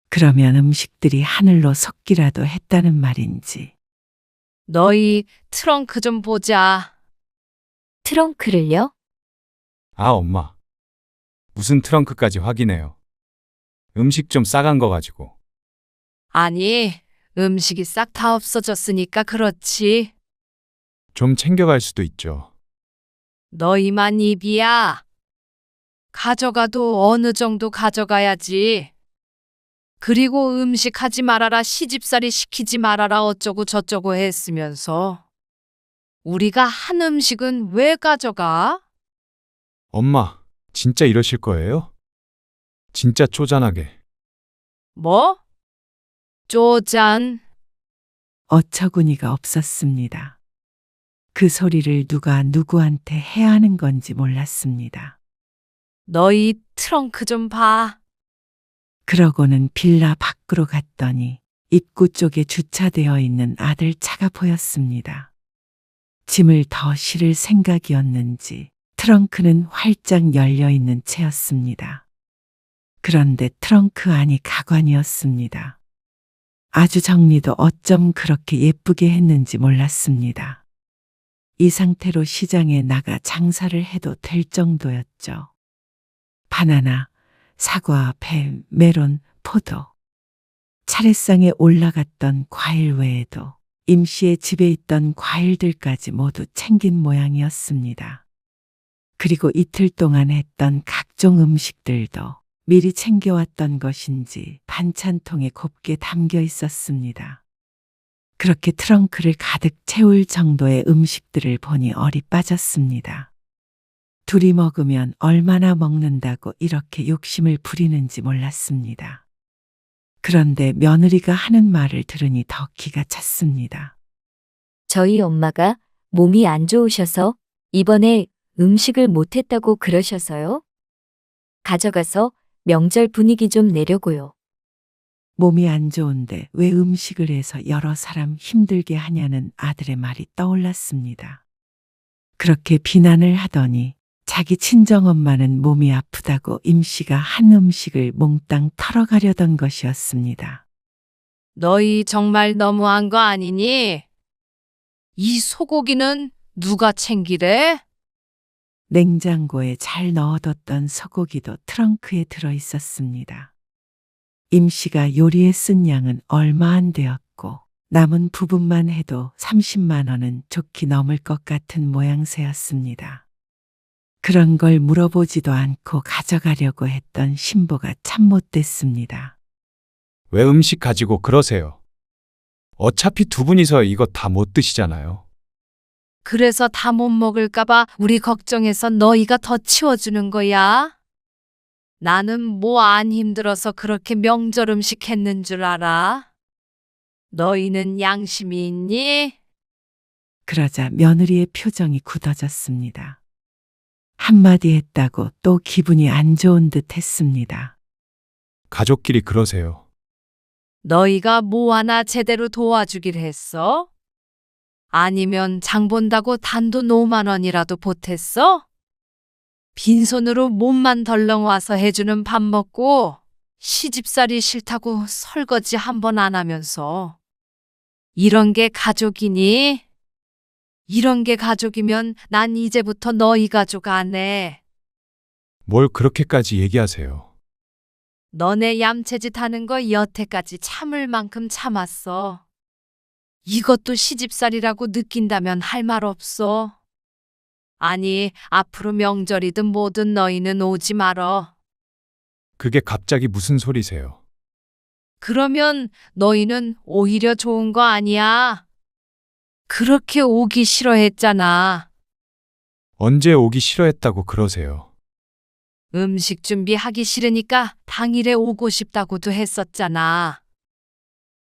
그러면 음식들이 하늘로 솟기라도 했다는 말인지. 너희 트렁크 좀 보자. 트렁크를요? 아, 엄마. 무슨 트렁크까지 확인해요. 음식 좀 싸간 거 가지고. 아니, 음식이 싹 다 없어졌으니까 그렇지. 좀 챙겨갈 수도 있죠. 너희만 입이야. 가져가도 어느 정도 가져가야지. 그리고 음식 하지 말아라, 시집살이 시키지 말아라 어쩌고 저쩌고 했으면서 우리가 한 음식은 왜 가져가? 엄마, 진짜 이러실 거예요? 진짜 쪼잔하게. 뭐? 쪼잔. 어처구니가 없었습니다. 그 소리를 누가 누구한테 해야 하는 건지 몰랐습니다. 너희 트렁크 좀 봐. 그러고는 빌라 밖으로 갔더니 입구 쪽에 주차되어 있는 아들 차가 보였습니다. 짐을 더 실을 생각이었는지 트렁크는 활짝 열려 있는 채였습니다. 그런데 트렁크 안이 가관이었습니다. 아주 정리도 어쩜 그렇게 예쁘게 했는지 몰랐습니다. 이 상태로 시장에 나가 장사를 해도 될 정도였죠. 바나나, 사과, 배, 메론, 포도. 차례상에 올라갔던 과일 외에도 임씨의 집에 있던 과일들까지 모두 챙긴 모양이었습니다. 그리고 이틀 동안 했던 각종 음식들도 미리 챙겨왔던 것인지 반찬통에 곱게 담겨 있었습니다. 그렇게 트렁크를 가득 채울 정도의 음식들을 보니 얼이 빠졌습니다. 둘이 먹으면 얼마나 먹는다고 이렇게 욕심을 부리는지 몰랐습니다. 그런데 며느리가 하는 말을 들으니 더 기가 찼습니다. 저희 엄마가 몸이 안 좋으셔서 이번에 음식을 못했다고 그러셔서요. 가져가서 명절 분위기 좀 내려고요. 몸이 안 좋은데 왜 음식을 해서 여러 사람 힘들게 하냐는 아들의 말이 떠올랐습니다. 그렇게 비난을 하더니 자기 친정엄마는 몸이 아프다고 임씨가 한 음식을 몽땅 털어가려던 것이었습니다. 너희 정말 너무한 거 아니니? 이 소고기는 누가 챙기래? 냉장고에 잘 넣어뒀던 소고기도 트렁크에 들어 있었습니다. 임씨가 요리에 쓴 양은 얼마 안 되었고 남은 부분만 해도 30만 원은 좋게 넘을 것 같은 모양새였습니다. 그런 걸 물어보지도 않고 가져가려고 했던 신부가 참 못됐습니다. 왜 음식 가지고 그러세요? 어차피 두 분이서 이거 다 못 드시잖아요. 그래서 다 못 먹을까봐 우리 걱정해서 너희가 더 치워주는 거야? 나는 뭐 안 힘들어서 그렇게 명절 음식 했는 줄 알아? 너희는 양심이 있니? 그러자 며느리의 표정이 굳어졌습니다. 한마디 했다고 또 기분이 안 좋은 듯 했습니다. 가족끼리 그러세요. 너희가 뭐 하나 제대로 도와주길 했어? 아니면 장 본다고 단돈 5만 원이라도 보탰어? 빈손으로 몸만 덜렁 와서 해주는 밥 먹고 시집살이 싫다고 설거지 한 번 안 하면서 이런 게 가족이니? 이런 게 가족이면 난 이제부터 너희 가족 안 해. 뭘 그렇게까지 얘기하세요? 너네 얌체짓 하는 거 여태까지 참을 만큼 참았어. 이것도 시집살이라고 느낀다면 할 말 없어. 아니, 앞으로 명절이든 뭐든 너희는 오지 말어. 그게 갑자기 무슨 소리세요? 그러면 너희는 오히려 좋은 거 아니야? 그렇게 오기 싫어했잖아. 언제 오기 싫어했다고 그러세요? 음식 준비하기 싫으니까 당일에 오고 싶다고도 했었잖아.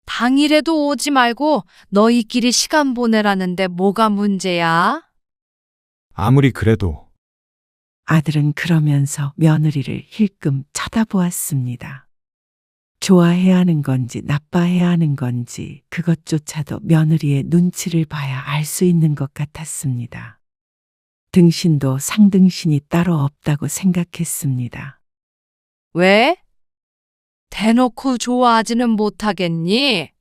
당일에도 오지 말고 너희끼리 시간 보내라는데 뭐가 문제야? 아무리 그래도 아들은 그러면서 며느리를 힐끔 쳐다보았습니다. 좋아해야 하는 건지 나빠해야 하는 건지 그것조차도 며느리의 눈치를 봐야 알 수 있는 것 같았습니다. 등신도 상등신이 따로 없다고 생각했습니다. 왜? 대놓고 좋아하지는 못하겠니?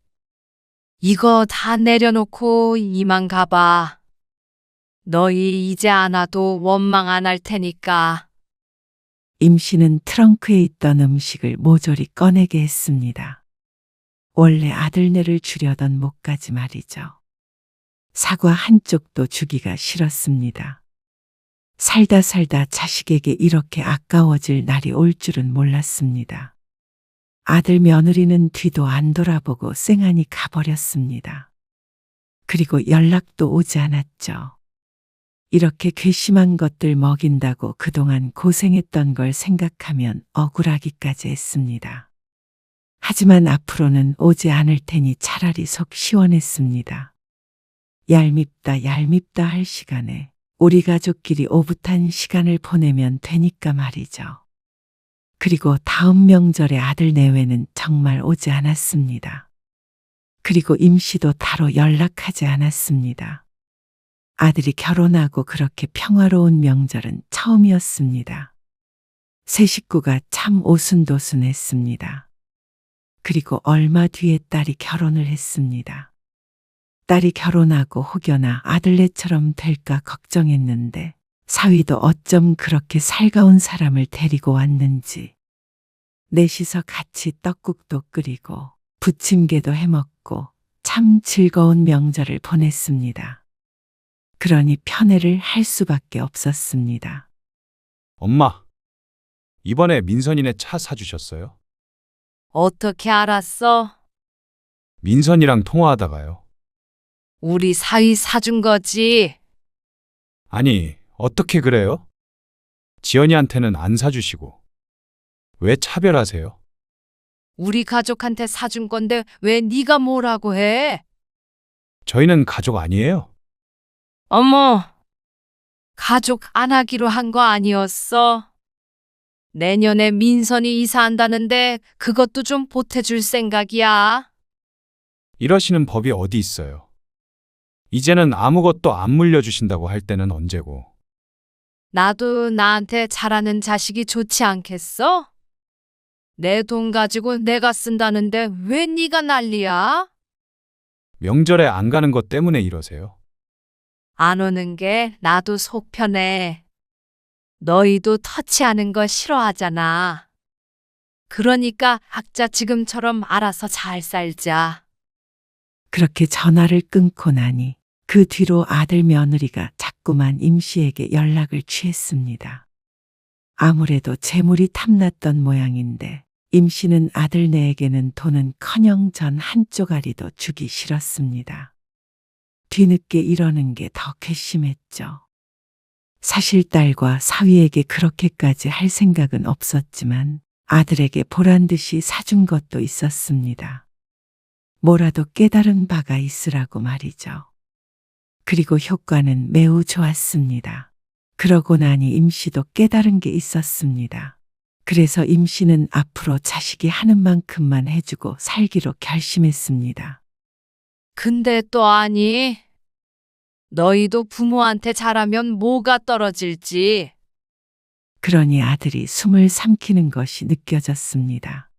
이거 다 내려놓고 이만 가봐. 너희 이제 안 와도 원망 안 할 테니까. 임 씨는 트렁크에 있던 음식을 모조리 꺼내게 했습니다. 원래 아들네를 주려던 목까지 말이죠. 사과 한쪽도 주기가 싫었습니다. 살다 살다 자식에게 이렇게 아까워질 날이 올 줄은 몰랐습니다. 아들 며느리는 뒤도 안 돌아보고 쌩하니 가버렸습니다. 그리고 연락도 오지 않았죠. 이렇게 괘씸한 것들 먹인다고 그동안 고생했던 걸 생각하면 억울하기까지 했습니다. 하지만 앞으로는 오지 않을 테니 차라리 속 시원했습니다. 얄밉다 얄밉다 할 시간에 우리 가족끼리 오붓한 시간을 보내면 되니까 말이죠. 그리고 다음 명절에 아들 내외는 정말 오지 않았습니다. 그리고 임 씨도 따로 연락하지 않았습니다. 아들이 결혼하고 그렇게 평화로운 명절은 처음이었습니다. 세 식구가 참 오순도순했습니다. 그리고 얼마 뒤에 딸이 결혼을 했습니다. 딸이 결혼하고 혹여나 아들네처럼 될까 걱정했는데 사위도 어쩜 그렇게 살가운 사람을 데리고 왔는지 넷이서 같이 떡국도 끓이고 부침개도 해먹고 참 즐거운 명절을 보냈습니다. 그러니 편애를 할 수밖에 없었습니다. 엄마, 이번에 민선이네 차 사주셨어요? 어떻게 알았어? 민선이랑 통화하다가요. 우리 사위 사준 거지. 아니, 어떻게 그래요? 지연이한테는 안 사주시고. 왜 차별하세요? 우리 가족한테 사준 건데 왜 네가 뭐라고 해? 저희는 가족 아니에요? 어머, 가족 안 하기로 한 거 아니었어? 내년에 민선이 이사한다는데 그것도 좀 보태줄 생각이야. 이러시는 법이 어디 있어요? 이제는 아무것도 안 물려주신다고 할 때는 언제고. 나도 나한테 잘하는 자식이 좋지 않겠어? 내 돈 가지고 내가 쓴다는데 왜 네가 난리야? 명절에 안 가는 것 때문에 이러세요. 안 오는 게 나도 속 편해. 너희도 터치하는 거 싫어하잖아. 그러니까 각자 지금처럼 알아서 잘 살자. 그렇게 전화를 끊고 나니 그 뒤로 아들 며느리가 자꾸만 임 씨에게 연락을 취했습니다. 아무래도 재물이 탐났던 모양인데 임 씨는 아들네에게는 돈은커녕 전 한 쪼가리도 주기 싫었습니다. 뒤늦게 이러는 게 더 괘씸했죠. 사실 딸과 사위에게 그렇게까지 할 생각은 없었지만 아들에게 보란 듯이 사준 것도 있었습니다. 뭐라도 깨달은 바가 있으라고 말이죠. 그리고 효과는 매우 좋았습니다. 그러고 나니 임 씨도 깨달은 게 있었습니다. 그래서 임 씨는 앞으로 자식이 하는 만큼만 해주고 살기로 결심했습니다. 근데 또 아니, 너희도 부모한테 잘하면 뭐가 떨어질지. 그러니 아들이 숨을 삼키는 것이 느껴졌습니다.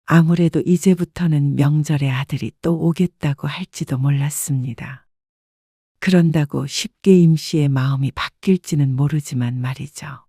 아무래도 이제부터는 명절에 아들이 또 오겠다고 할지도 몰랐습니다. 그런다고 쉽게 임 씨의 마음이 바뀔지는 모르지만 말이죠.